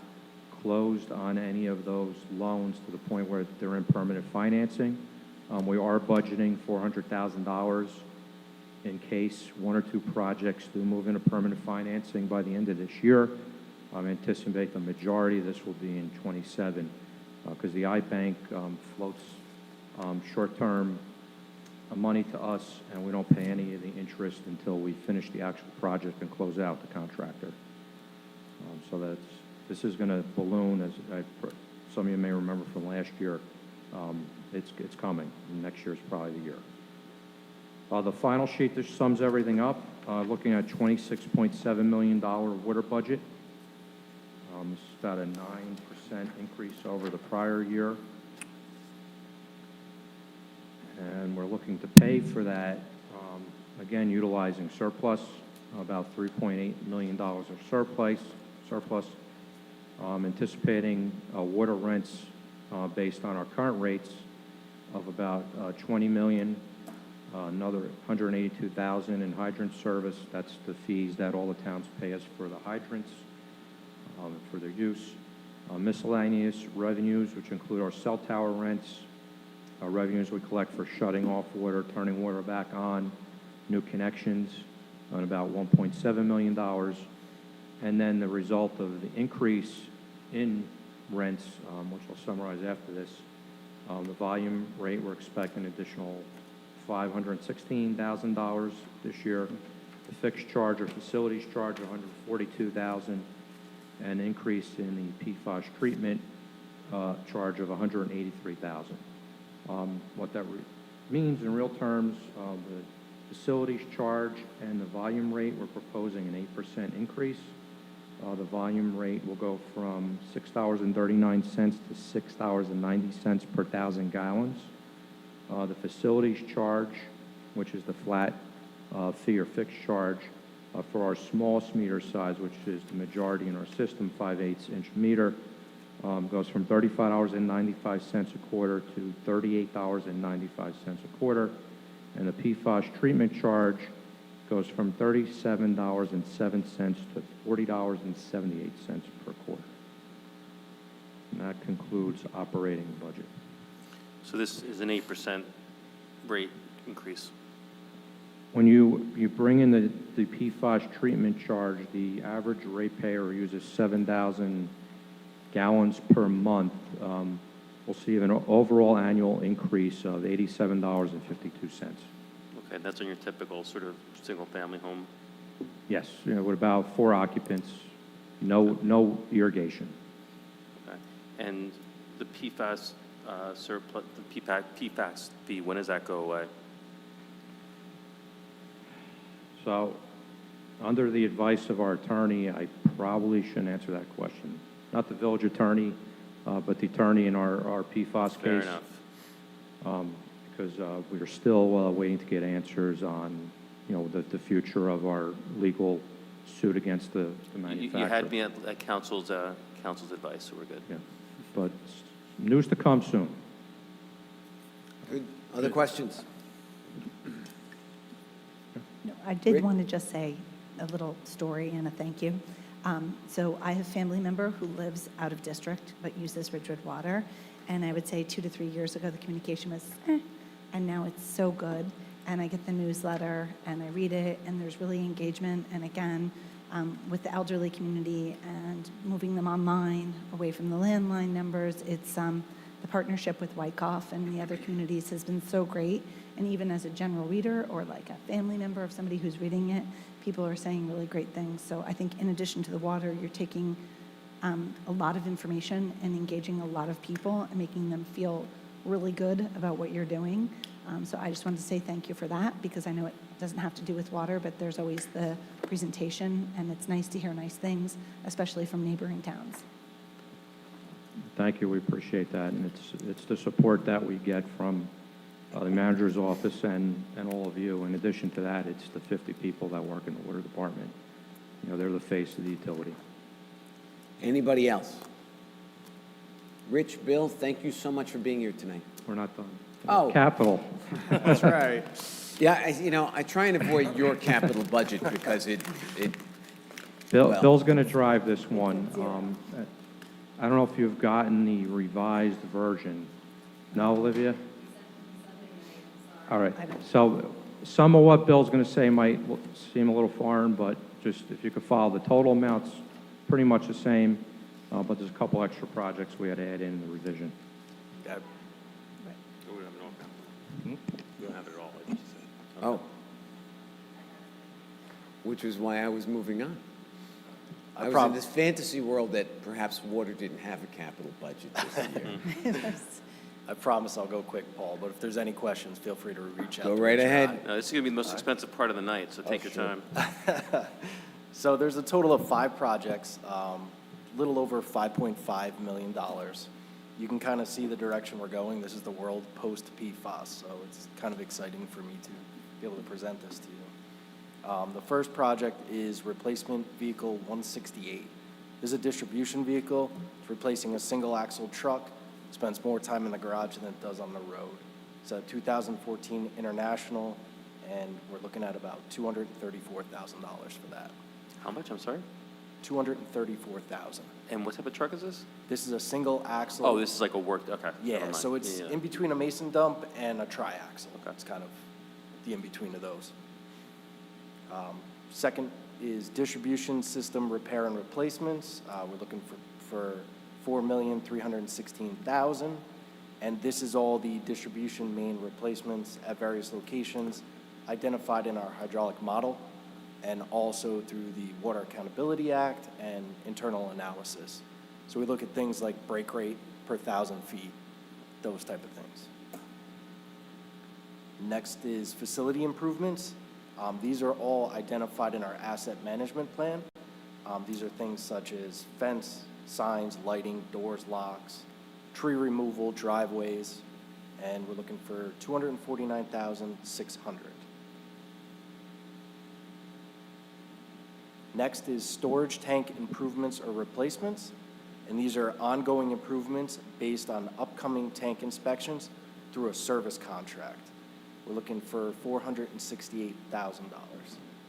closed on any of those loans to the point where they're in permanent financing. We are budgeting $400,000 in case one or two projects do move into permanent financing by the end of this year. I anticipate the majority of this will be in 27 because the iBank floats short-term money to us, and we don't pay any of the interest until we finish the actual project and close out the contractor. So this is going to balloon, as some of you may remember from last year. It's coming. Next year is probably the year. The final sheet, this sums everything up, looking at $26.7 million water budget. It's about a 9% increase over the prior year. And we're looking to pay for that, again, utilizing surplus, about $3.8 million of surplus. Anticipating water rents based on our current rates of about $20 million, another $182,000 in hydrant service. That's the fees that all the towns pay us for the hydrants, for their use. Miscellaneous revenues, which include our cell tower rents, revenues we collect for shutting off water, turning water back on, new connections, on about $1.7 million. And then the result of the increase in rents, which I'll summarize after this, the volume rate, we're expecting an additional $516,000 this year. The fixed charge or facilities charge, $142,000, and an increase in the PFAS treatment charge of $183,000. What that means in real terms, the facilities charge and the volume rate, we're proposing an 8% increase. The volume rate will go from $6.39 to $6.90 per 1,000 gallons. The facilities charge, which is the flat fee or fixed charge for our smallest meter size, which is the majority in our system, 5/8-inch meter, goes from $35.95 a quarter to $38.95 a quarter. And the PFAS treatment charge goes from $37.07 to $40.78 per quarter. And that concludes operating budget. So this is an 8% rate increase. When you bring in the PFAS treatment charge, the average ratepayer uses 7,000 gallons per month. We'll see an overall annual increase of $87.52. Okay, that's on your typical sort of single-family home. Yes, with about 4 occupants, no irrigation. Okay, and the PFAS surplus, the PFAS fee, when does that go away? So, under the advice of our attorney, I probably shouldn't answer that question. Not the village attorney, but the attorney in our PFAS case. Fair enough. Because we are still waiting to get answers on, the future of our legal suit against the manufacturer. You had me at council's advice, so we're good. Yeah, but news to come soon. Good. Other questions? No, I did Rick? want to just say a little story and a thank you. So I have a family member who lives out of district but uses Ridgewood water, and I would say 2 to 3 years ago the communication was and now it's so good. And I get the newsletter and I read it, and there's really engagement. And again, with the elderly community and moving them online away from the landline numbers, it's the partnership with Wyckoff and the other communities has been so great. And even as a general reader or like a family member of somebody who's reading it, people are saying really great things. So I think in addition to the water, you're taking a lot of information and engaging a lot of people and making them feel really good about what you're doing. So I just wanted to say thank you for that, because I know it doesn't have to do with water, but there's always the presentation, and it's nice to hear nice things, especially from neighboring towns. Thank you, we appreciate that, and it's the support that we get from the manager's office and all of you. In addition to that, it's the 50 people that work in the water department. They're the face of the utility. Anybody else? Rich, Bill, thank you so much for being here tonight. We're not done. Oh. Capital. That's right. Yeah, I try and avoid your capital budget because well. Bill's going to drive this one. I don't know if you've gotten the revised version. No, Olivia? All right. So some of what Bill's going to say might seem a little foreign, but just if you could follow, the total amount's pretty much the same, but there's a couple extra projects we had to add in the revision. We don't have it at all, like you said. Oh. Which is why I was moving on. I was in this fantasy world that perhaps water didn't have a capital budget this year. I promise I'll go quick, Paul, but if there's any questions, feel free to reach out. Go to right Rich or ahead. This is going to be the most expensive part of the night, so take your time. So there's a total of 5 projects, a little over $5.5 million. You can kind of see the direction we're going. This is the world post-PFAS, so it's kind of exciting for me to be able to present this to you. The first project is replacement vehicle 168. This is a distribution vehicle. It's replacing a single-axle truck. It spends more time in the garage than it does on the road. It's a 2014 International, and we're looking at about $234,000 for that. How much, I'm sorry? $234,000. And what type of truck is this? This is a single axle. Oh, this is like a work, okay. Yeah, never mind. so it's Yeah. in between a mason dump and a tri-axle. Okay. It's kind of the in-between of those. Second is distribution system repair and replacements. We're looking for $4,316,000. And this is all the distribution main replacements at various locations identified in our hydraulic model, and also through the Water Accountability Act and internal analysis. So we look at things like break rate per 1,000 feet, those type of things. Next is facility improvements. These are all identified in our asset management plan. These are things such as fence, signs, lighting, doors, locks, tree removal, driveways, and we're looking for $249,600. Next is storage tank improvements or replacements, and these are ongoing improvements based on upcoming tank inspections through a service contract. We're looking for $468,000.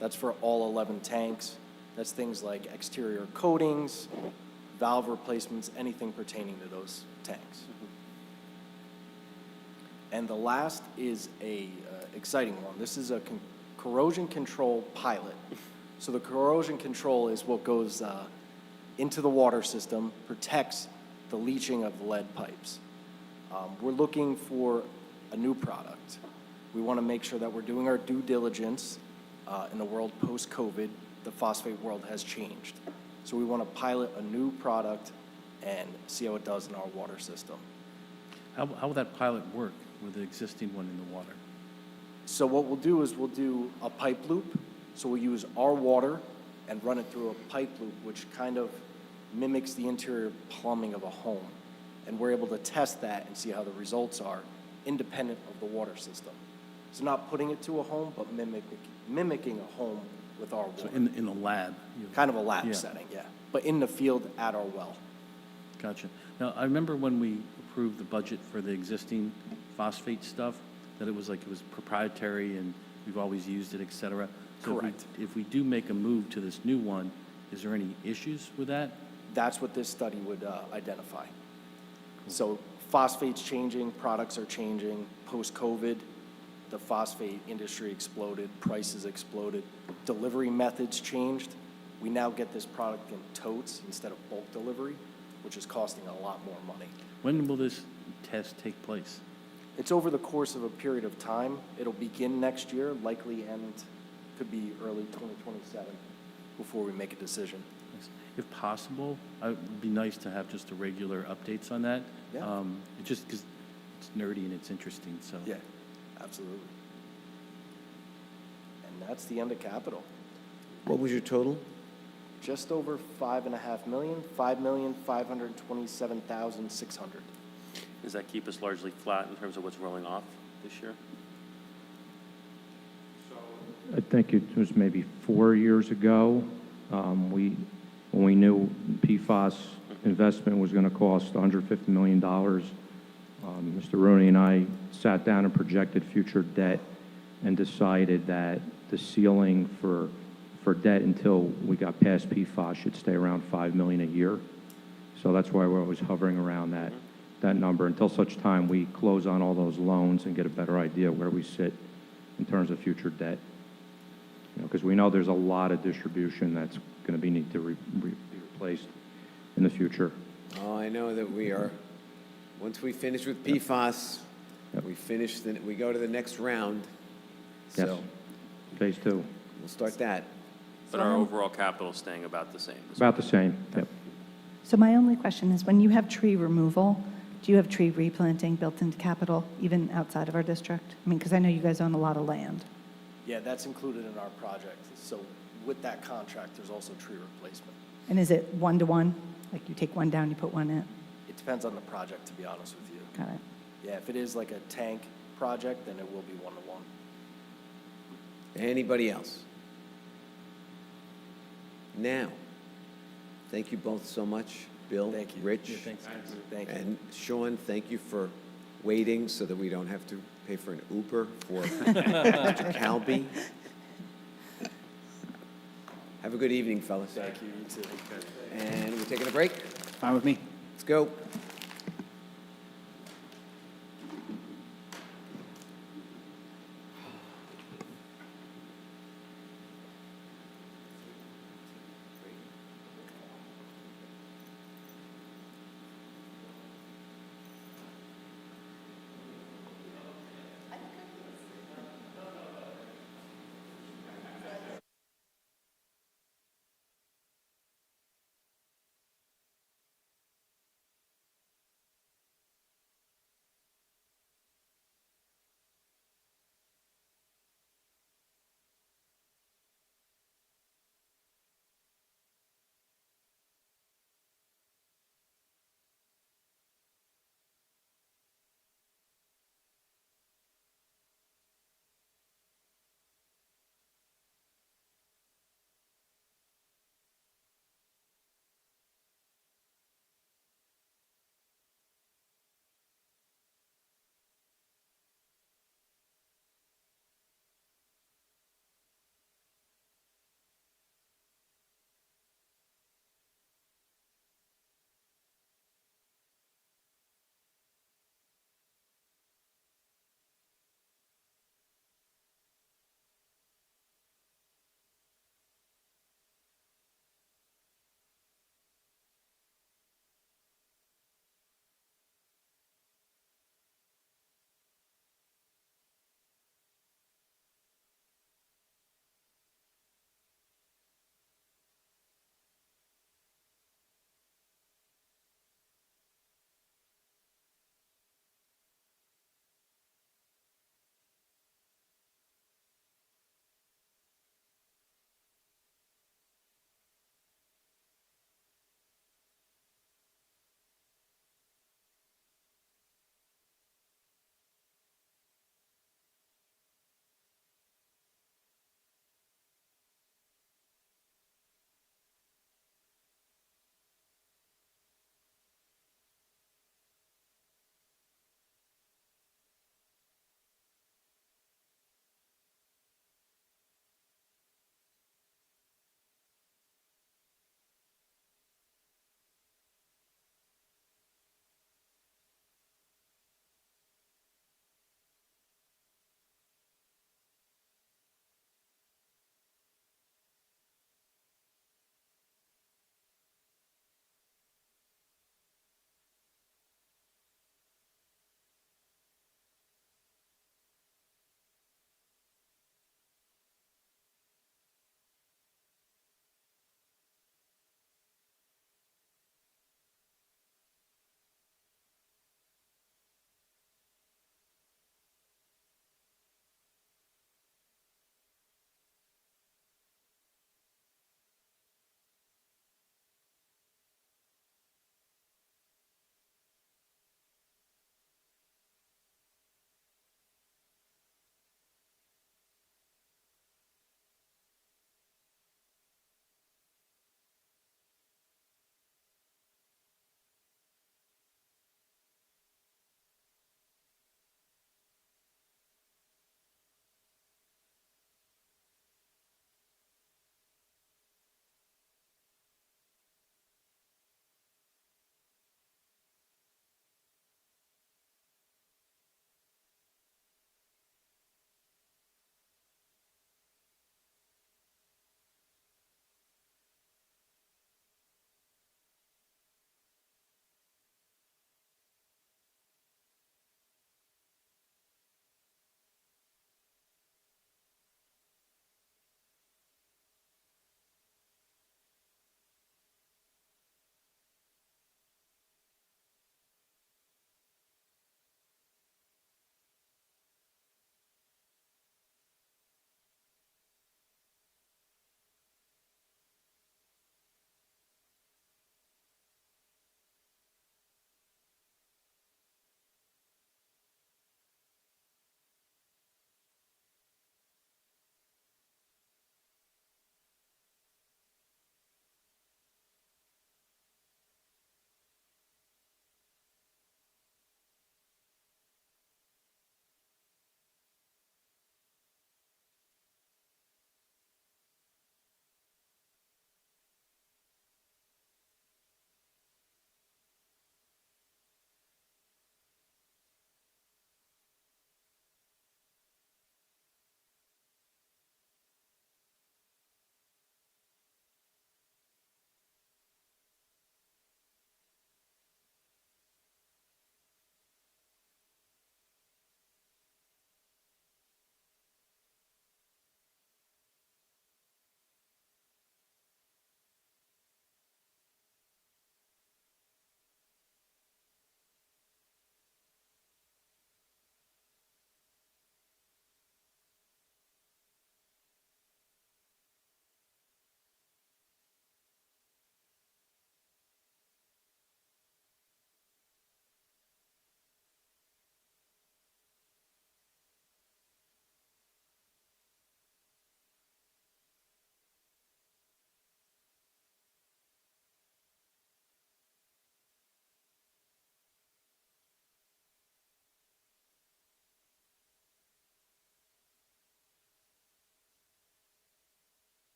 That's for all 11 tanks. That's things like exterior coatings, valve replacements, anything pertaining to those tanks. And the last is a exciting one. This is a corrosion control pilot. So the corrosion control is what goes into the water system, protects the leaching of lead pipes. We're looking for a new product. We want to make sure that we're doing our due diligence in the world post-COVID. The phosphate world has changed. So we want to pilot a new product and see how it does in our water system. How will that pilot work with the existing one in the water? So what we'll do is we'll do a pipe loop. So we'll use our water and run it through a pipe loop, which kind of mimics the interior plumbing of a home. And we're able to test that and see how the results are independent of the water system. So not putting it to a home, but mimicking a home with our water. So in the lab? Kind of a lab Yeah. setting, yeah. But in the field at our well. Gotcha. Now, I remember when we approved the budget for the existing phosphate stuff, that it was proprietary and we've always used it, et cetera. So Correct. If we do make a move to this new one, is there any issues with that? That's what this study would identify. So phosphate's changing, products are changing. Post-COVID, the phosphate industry exploded, prices exploded, delivery methods changed. We now get this product in totes instead of bulk delivery, which is costing a lot more money. When will this test take place? It's over the course of a period of time. It'll begin next year, likely end, could be early 2027 before we make a decision. If possible, it would be nice to have just a regular updates on that. Yeah. Just because it's nerdy and it's interesting, so. Yeah, absolutely. And that's the end of capital. What was your total? Just over 5.5 million, 5,527,600. Does that keep us largely flat in terms of what's rolling off this year? I think it was maybe 4 years ago, when we knew PFAS investment was going to cost $150 million, Mr. Rooney and I sat down and projected future debt and decided that the ceiling for debt until we got past PFAS should stay around $5 million a year. So that's why we're always hovering around that number until such time we close on all those loans and get a better idea where we sit in terms of future debt. Because we know there's a lot of distribution that's going to need to be replaced in the future. Oh, I know that we are, once we finish with PFAS, we go to the next round. Yes. So Phase 2. we'll start that. But our overall capital is staying about the same. About the same, yep. So my only question is, when you have tree removal, do you have tree replanting built into capital, even outside of our district? I mean, because I know you guys own a lot of land. Yeah, that's included in our project. So with that contract, there's also tree replacement. And is it 1-to-1? Like you take one down, you put one in? It depends on the project, to be honest with you. Got it. Yeah, if it is like a tank project, then it will be 1-to-1. Anybody else? Now, thank you both so much. Bill, Thank you. Rich, Thanks, guys. Thank you. and Sean, thank you for waiting so that we don't have to pay for an Uber for Mr. Calby. Have a good evening, fellas. Thank you, you too. And we're taking a break. Fine with me. Let's go.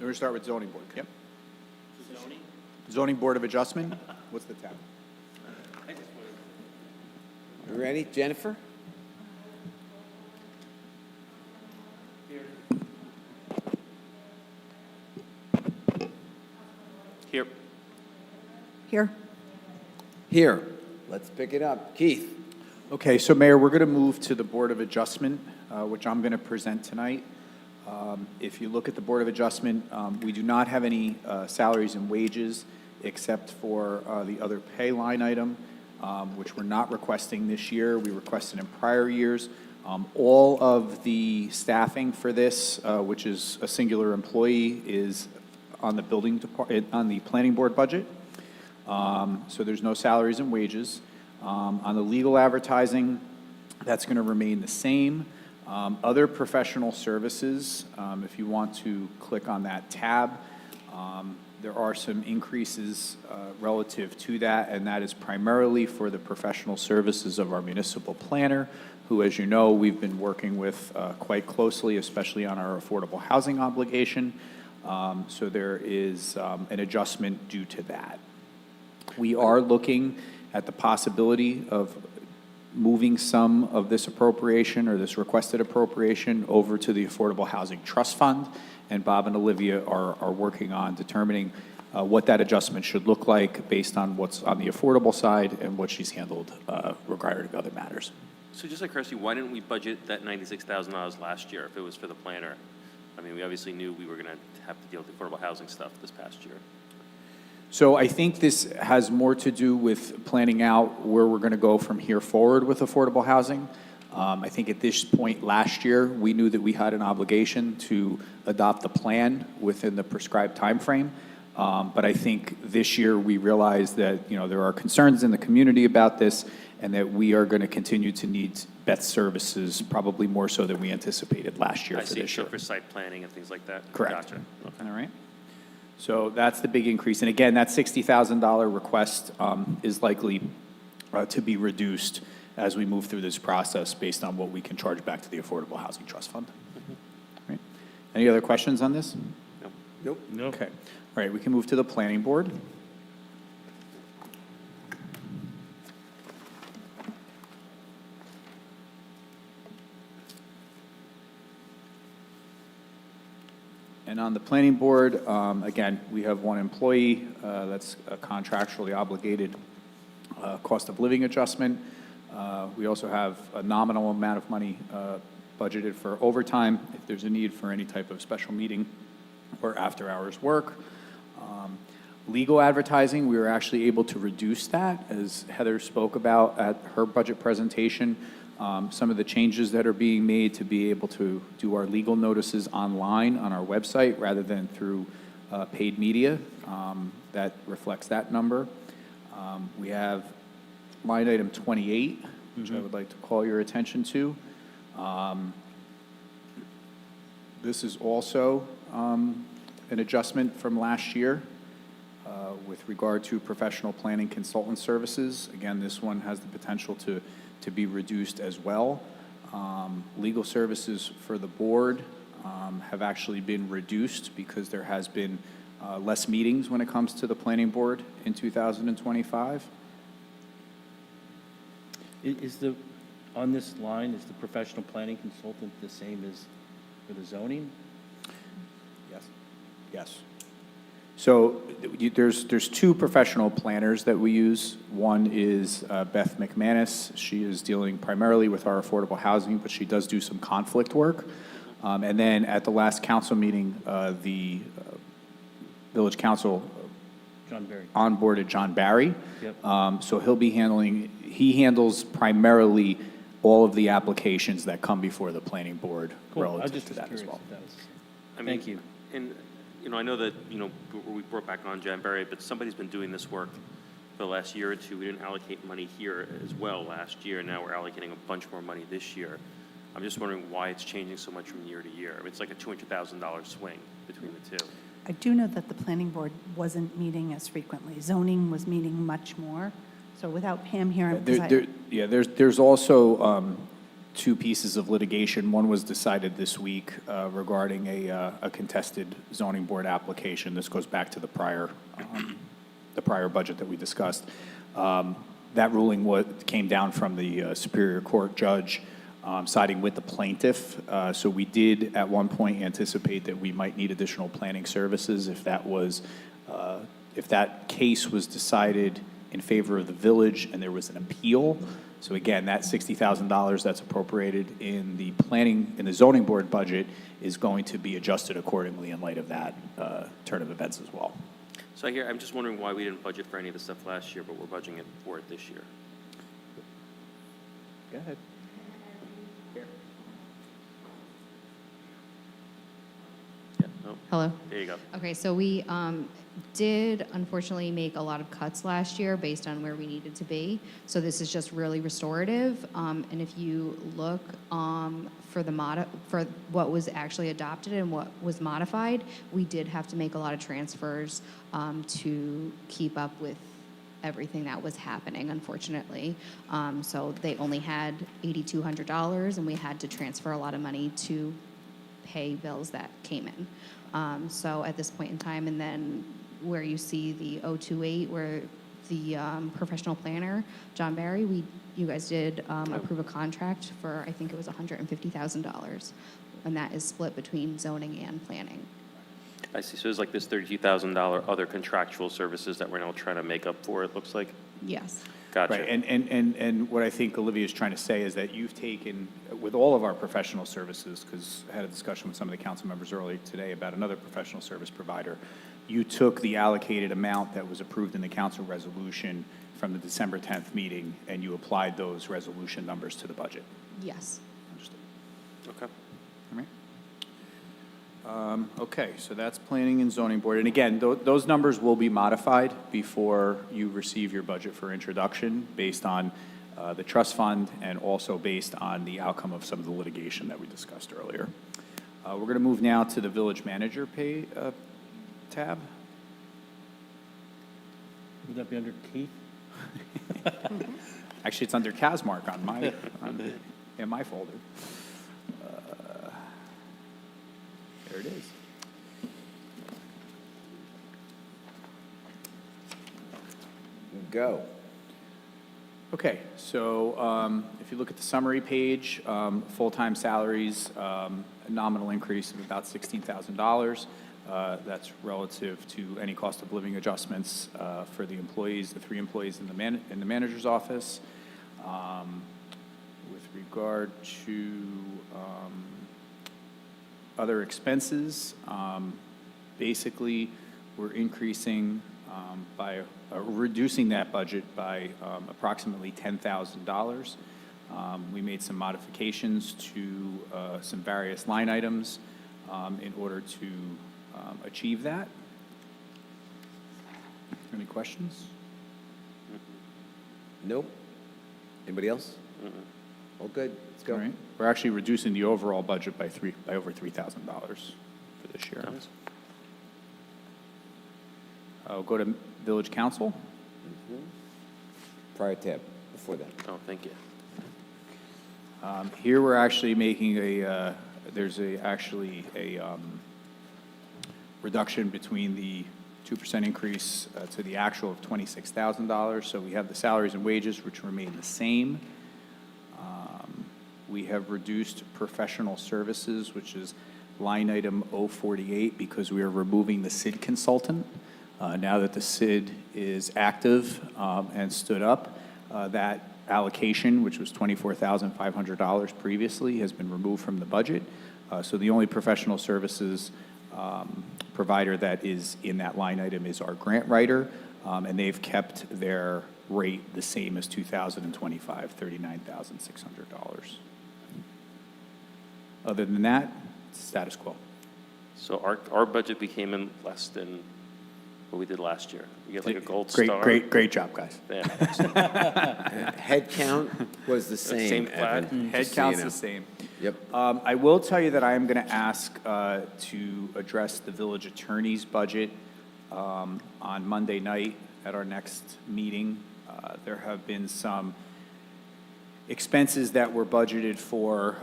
We're going to start with zoning board. Yep. Zoning Board of Adjustment. What's the tab? You ready, Jennifer? Here. Here. Here. Let's pick it up. Keith? Okay, so Mayor, we're going to move to the Board of Adjustment, which I'm going to present tonight. If you look at the Board of Adjustment, we do not have any salaries and wages except for the other pay line item, which we're not requesting this year. We requested in prior years. All of the staffing for this, which is a singular employee, is on the building department, on the planning board budget. So there's no salaries and wages. On the legal advertising, that's going to remain the same. Other professional services, if you want to click on that tab, there are some increases relative to that, and that is primarily for the professional services of our municipal planner, who, as you know, we've been working with quite closely, especially on our affordable housing obligation. So there is an adjustment due to that. We are looking at the possibility of moving some of this appropriation or this requested appropriation over to the Affordable Housing Trust Fund, and Bob and Olivia are working on determining what that adjustment should look like based on what's on the affordable side and what she's handled regarding other matters. So just like Kirsty, why didn't we budget that $96,000 last year if it was for the planner? I mean, we obviously knew we were going to have to deal with the affordable housing stuff this past year. So I think this has more to do with planning out where we're going to go from here forward with affordable housing. I think at this point last year, we knew that we had an obligation to adopt the plan within the prescribed timeframe. But I think this year we realized that, there are concerns in the community about this and that we are going to continue to need Beth services probably more so than we anticipated last year I for see, this so year. for site planning and things like that? Correct. Gotcha. Okay. All right. So that's the big increase. And again, that $60,000 request is likely to be reduced as we move through this process based on what we can charge back to the Affordable Housing Trust Fund. Right. Any other questions on this? Nope. No. Okay. All right, we can move to the Planning Board. And on the Planning Board, again, we have one employee that's a contractually obligated cost of living adjustment. We also have a nominal amount of money budgeted for overtime if there's a need for any type of special meeting or after-hours work. Legal advertising, we were actually able to reduce that, as Heather spoke about at her budget presentation. Some of the changes that are being made to be able to do our legal notices online on our website rather than through paid media. That reflects that number. We have line item 28, which I would like to call your attention to. This is also an adjustment from last year with regard to professional planning consultant services. Again, this one has the potential to be reduced as well. Legal services for the board have actually been reduced because there has been less meetings when it comes to the planning board in 2025. On this line, is the professional planning consultant the same as for the zoning? Yes. Yes. So there's two professional planners that we use. One is Beth McManus. She is dealing primarily with our affordable housing, but she does do some conflict work. And then at the last council meeting, the village council John Barry. onboarded John Barry. Yep. So he handles primarily all of the applications that come before the planning board Cool. I relative just to was that as curious well. if that was- I mean, Thank you. And, I know that, we brought back on Jan Barry, but somebody's been doing this work for the last year or two. We didn't allocate money here as well last year. Now we're allocating a bunch more money this year. I'm just wondering why it's changing so much from year to year. I mean, it's like a $200,000 swing between the two. I do know that the planning board wasn't meeting as frequently. Zoning was meeting much more. So without Pam here, because There's also two pieces of litigation. One was decided this week regarding a contested zoning board application. This goes back to the prior budget that we discussed. That ruling came down from the Superior Court judge siding with the plaintiff. So we did at one point anticipate that we might need additional planning services if that case was decided in favor of the village and there was an appeal. So again, that $60,000 that's appropriated in the zoning board budget is going to be adjusted accordingly in light of that turn of events as well. So I'm just wondering why we didn't budget for any of the stuff last year, but we're budgeting for it this year. Go ahead. Yeah, no, Hello. there you go. Okay, so we did unfortunately make a lot of cuts last year based on where we needed to be. So this is just really restorative. And if you look for what was actually adopted and what was modified, we did have to make a lot of transfers to keep up with everything that was happening, unfortunately. So they only had $8,200, and we had to transfer a lot of money to pay bills that came in. So at this point in time, and then where you see the 028, where the professional planner, John Barry, you guys did approve a contract for, I think it was $150,000, and that is split between zoning and planning. I see, so there's like this $32,000 other contractual services that we're now trying to make up for, it looks like? Yes. Gotcha. Right, and what I think Olivia is trying to say is that you've taken, with all of our professional services, because I had a discussion with some of the council members earlier today about another professional service provider, you took the allocated amount that was approved in the council resolution from the December 10th meeting, and you applied those resolution numbers to the budget. Yes. Understood. Okay. All right. Okay, so that's planning and zoning board. And again, those numbers will be modified before you receive your budget for introduction based on the trust fund and also based on the outcome of some of the litigation that we discussed earlier. We're going to move now to the village manager pay tab. Would that be under Keith? Actually, it's under Casmark on my, in my folder. There it is. Go. Okay, so if you look at the summary page, full-time salaries, a nominal increase of about $16,000. That's relative to any cost of living adjustments for the employees, the 3 employees in the manager's office. With regard to other expenses, basically, we're increasing reducing that budget by approximately $10,000. We made some modifications to some various line items in order to achieve that. Any questions? Nope. Anybody else? All good. Let's go. All right. We're actually reducing the overall budget by over $3,000 for this year. I'll go to village council. Prior tab, before that. Oh, thank you. Here we're actually making there's actually a reduction between the 2% increase to the actual of $26,000. So we have the salaries and wages, which remain the same. We have reduced professional services, which is line item 048, because we are removing the SID consultant. Now that the SID is active and stood up, that allocation, which was $24,500 previously, has been removed from the budget. So the only professional services provider that is in that line item is our grant writer, and they've kept their rate the same as 2025, $39,600. Other than that, status quo. So our budget became in less than what we did last year. We get like a gold star. Great job, guys. Yeah. Head count was the same. Same flat? Evan, Head just so you count's know. the same. Yep. I will tell you that I am going to ask to address the village attorney's budget on Monday night at our next meeting. There have been some expenses that were budgeted for,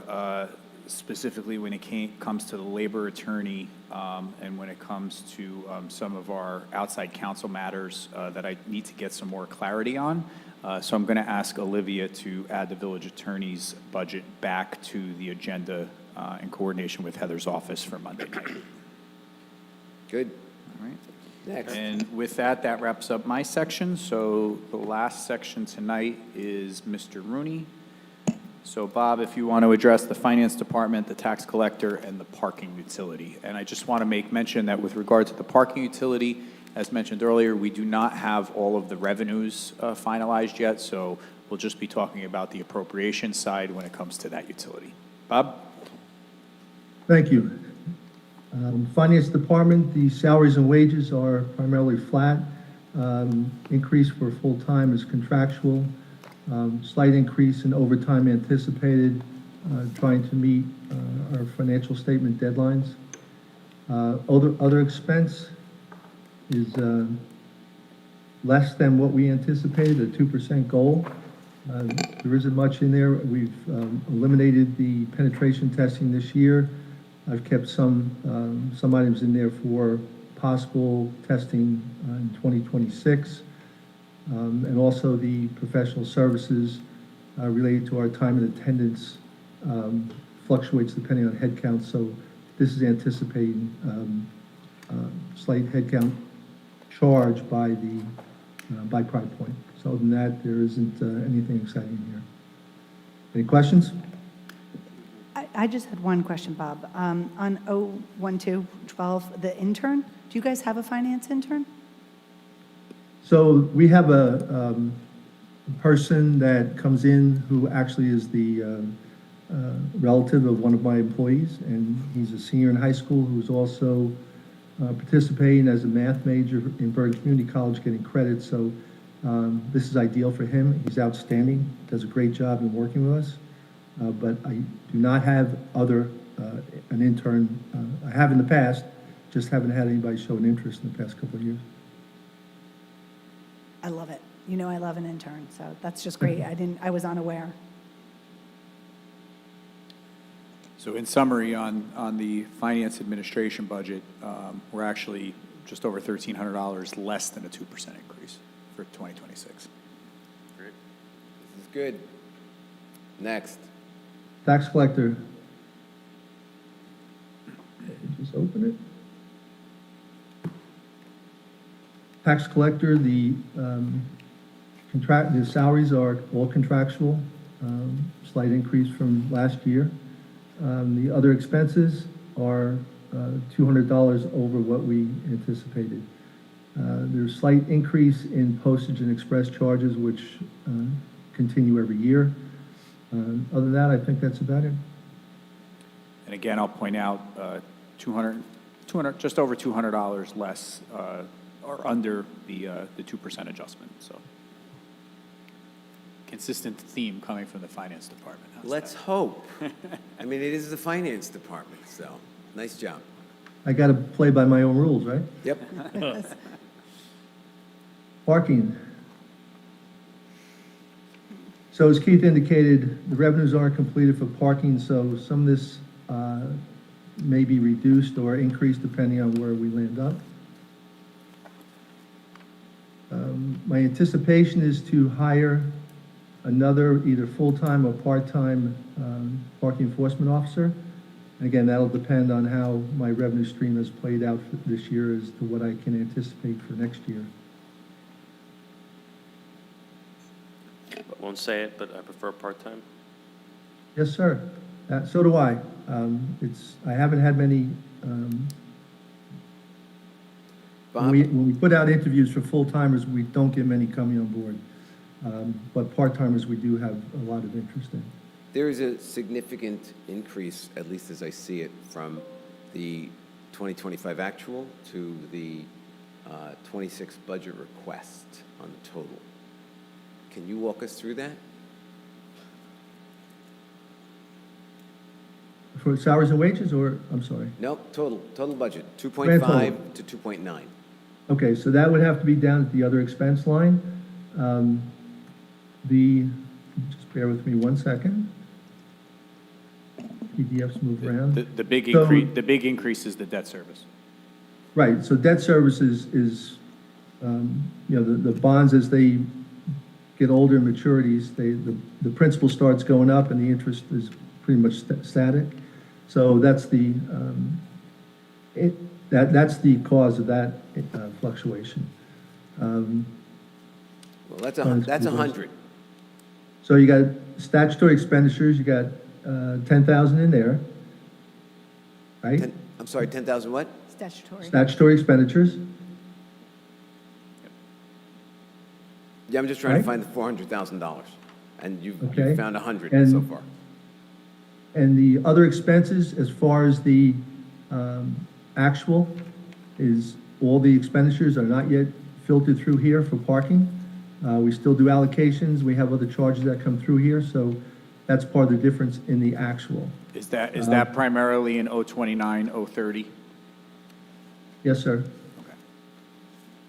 specifically when it comes to the labor attorney, and when it comes to some of our outside counsel matters that I need to get some more clarity on. So I'm going to ask Olivia to add the village attorney's budget back to the agenda in coordination with Heather's office for Monday night. Good. All right. Next. And with that, that wraps up my section. So the last section tonight is Mr. Rooney. So Bob, if you want to address the finance department, the tax collector, and the parking utility. And I just want to make mention that with regard to the parking utility, as mentioned earlier, we do not have all of the revenues finalized yet, so we'll just be talking about the appropriation side when it comes to that utility. Bob? Thank you. Finance Department, the salaries and wages are primarily flat. Increase for full-time is contractual. Slight increase in overtime anticipated, trying to meet our financial statement deadlines. Other expense is less than what we anticipated, a 2% goal. There isn't much in there. We've eliminated the penetration testing this year. I've kept some items in there for possible testing in 2026. And also the professional services related to our time and attendance fluctuates depending on headcount. So this is anticipating slight headcount charge by Pride Point. So other than that, there isn't anything exciting here. Any questions? I just had one question, Bob. On 01212, the intern, do you guys have a finance intern? So we have a person that comes in who actually is the relative of one of my employees, and he's a senior in high school who's also participating as a math major in Bergen Community College, getting credit. So this is ideal for him. He's outstanding, does a great job in working with us. But I do not have an intern. I have in the past, just haven't had anybody show an interest in the past couple of years. I love it. You know I love an intern, so that's just great. I was unaware. So in summary, on the finance administration budget, we're actually just over $1,300 less than a 2% increase for 2026. Great. This is good. Next. Tax collector. Just open it. Tax collector, the salaries are all contractual, slight increase from last year. The other expenses are $200 over what we anticipated. There's slight increase in postage and express charges, which continue every year. Other than that, I think that's about it. And again, I'll point out, just over $200 less, or under the 2% adjustment, so. Consistent theme coming from the finance department. How's Let's that? hope. I mean, it is the finance department, so nice job. I got to play by my own rules, right? Yep. Parking. So as Keith indicated, the revenues aren't completed for parking, so some of this may be reduced or increased depending on where we land up. My anticipation is to hire another either full-time or part-time parking enforcement officer. And again, that'll depend on how my revenue stream has played out for this year as to what I can anticipate for next year. Won't say it, but I prefer part-time. Yes, sir. So do I. I haven't had many, Bob? when we put out interviews for full-timers, we don't get many coming on board. But part-timers, we do have a lot of interest in. There is a significant increase, at least as I see it, from the 2025 actual to the 26 budget request on the total. Can you walk us through that? For salaries and wages, or, I'm sorry? Nope, total budget, Grand 2.5 to 2.9. Okay, so that would have to be down at the other expense line. The Just bear with me one second. PDFs move around. The big So- increase is the debt service. Right, so debt service is, the bonds as they get older in maturities, the principal starts going up and the interest is pretty much static. So that's that's the cause of that fluctuation. Well, that's 100. So you got statutory expenditures, you got 10,000 in there, right? I'm sorry, 10,000 what? Statutory. Statutory expenditures, Yeah, I'm just trying to Right. find the $400,000, and you've Okay. found 100 And- so far. and the other expenses, as far as the actual, is all the expenditures are not yet filtered through here for parking. We still do allocations, we have other charges that come through here, so that's part of the difference in the actual. Is that primarily in 029, 030? Yes, sir.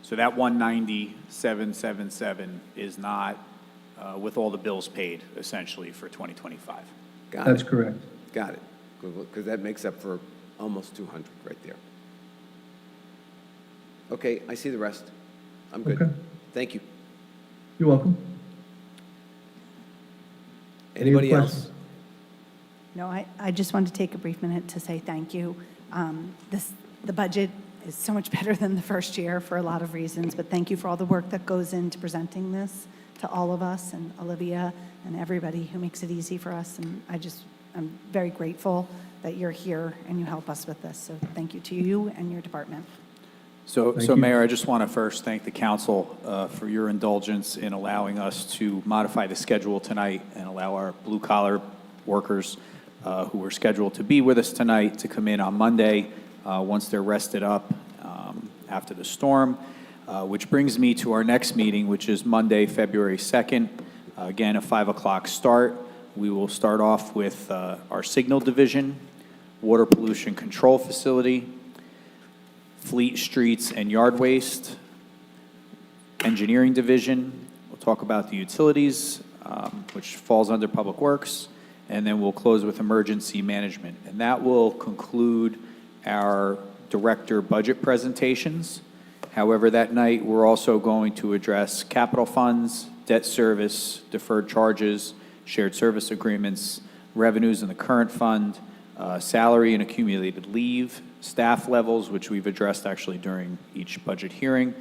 So that 190,777 is not with all the bills paid, essentially, for 2025. Got That's it. correct. Got it. Because that makes up for almost 200 right there. Okay, I see the rest. I'm good. Okay. Thank you. You're welcome. Any Anybody questions? else? No, I just wanted to take a brief minute to say thank you. The budget is so much better than the first year for a lot of reasons, but thank you for all the work that goes into presenting this to all of us, and Olivia and everybody who makes it easy for us. And I'm very grateful that you're here and you help us with this. So thank you to you and your department. So Thank you. Mayor, I just want to first thank the council for your indulgence in allowing us to modify the schedule tonight and allow our blue-collar workers who were scheduled to be with us tonight to come in on Monday once they're rested up after the storm, which brings me to our next meeting, which is Monday, February 2nd. Again, a 5 o'clock start. We will start off with our signal division, water pollution control facility, fleet, streets, and yard waste, engineering division. We'll talk about the utilities, which falls under public works, and then we'll close with emergency management. And that will conclude our director budget presentations. However, that night, we're also going to address capital funds, debt service, deferred charges, shared service agreements, revenues in the current fund, salary and accumulated leave, staff levels, which we've addressed actually during each budget hearing,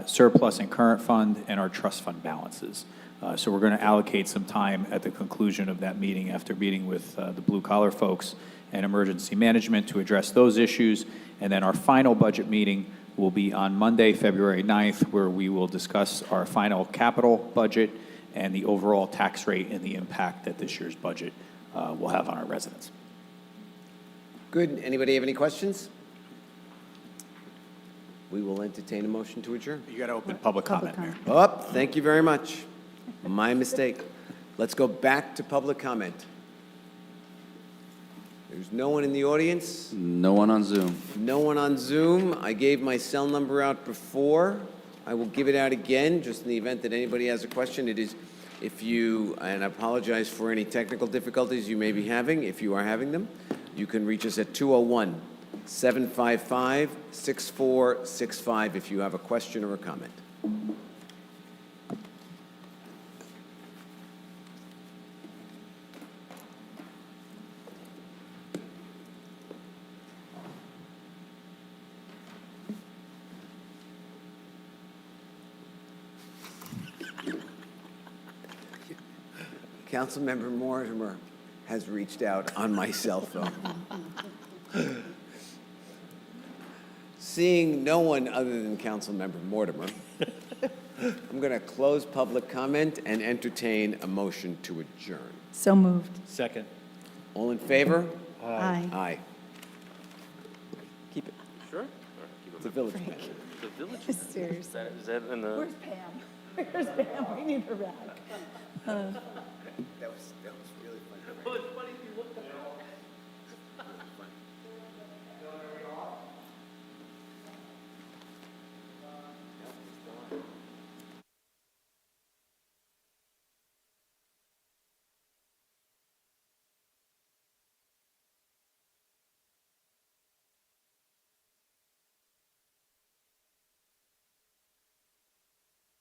surplus and current fund, and our trust fund balances. So we're going to allocate some time at the conclusion of that meeting, after meeting with the blue-collar folks and emergency management, to address those issues. And then our final budget meeting will be on Monday, February 9th, where we will discuss our final capital budget and the overall tax rate and the impact that this year's budget will have on our residents. Good. Anybody have any questions? We will entertain a motion to adjourn. You got to open public comment, Mayor. Oh, thank you very much. My mistake. Let's go back to public comment. There's no one in the audience. No one on Zoom. No one on Zoom. I gave my cell number out before. I will give it out again, just in the event that anybody has a question. It is, if you, and I apologize for any technical difficulties you may be having, if you are having them, you can reach us at 201-755-6465 if you have a question or a comment. Councilmember Mortimer has reached out on my cell phone. Seeing no one other than Councilmember Mortimer, I'm going to close public comment and entertain a motion to adjourn. So moved. Second. All in favor? Aye. Aye. Keep it. Sure. It's a village man. The village. Seriously. Is that in the? Where's Pam? Where's Pam? We need her back. That was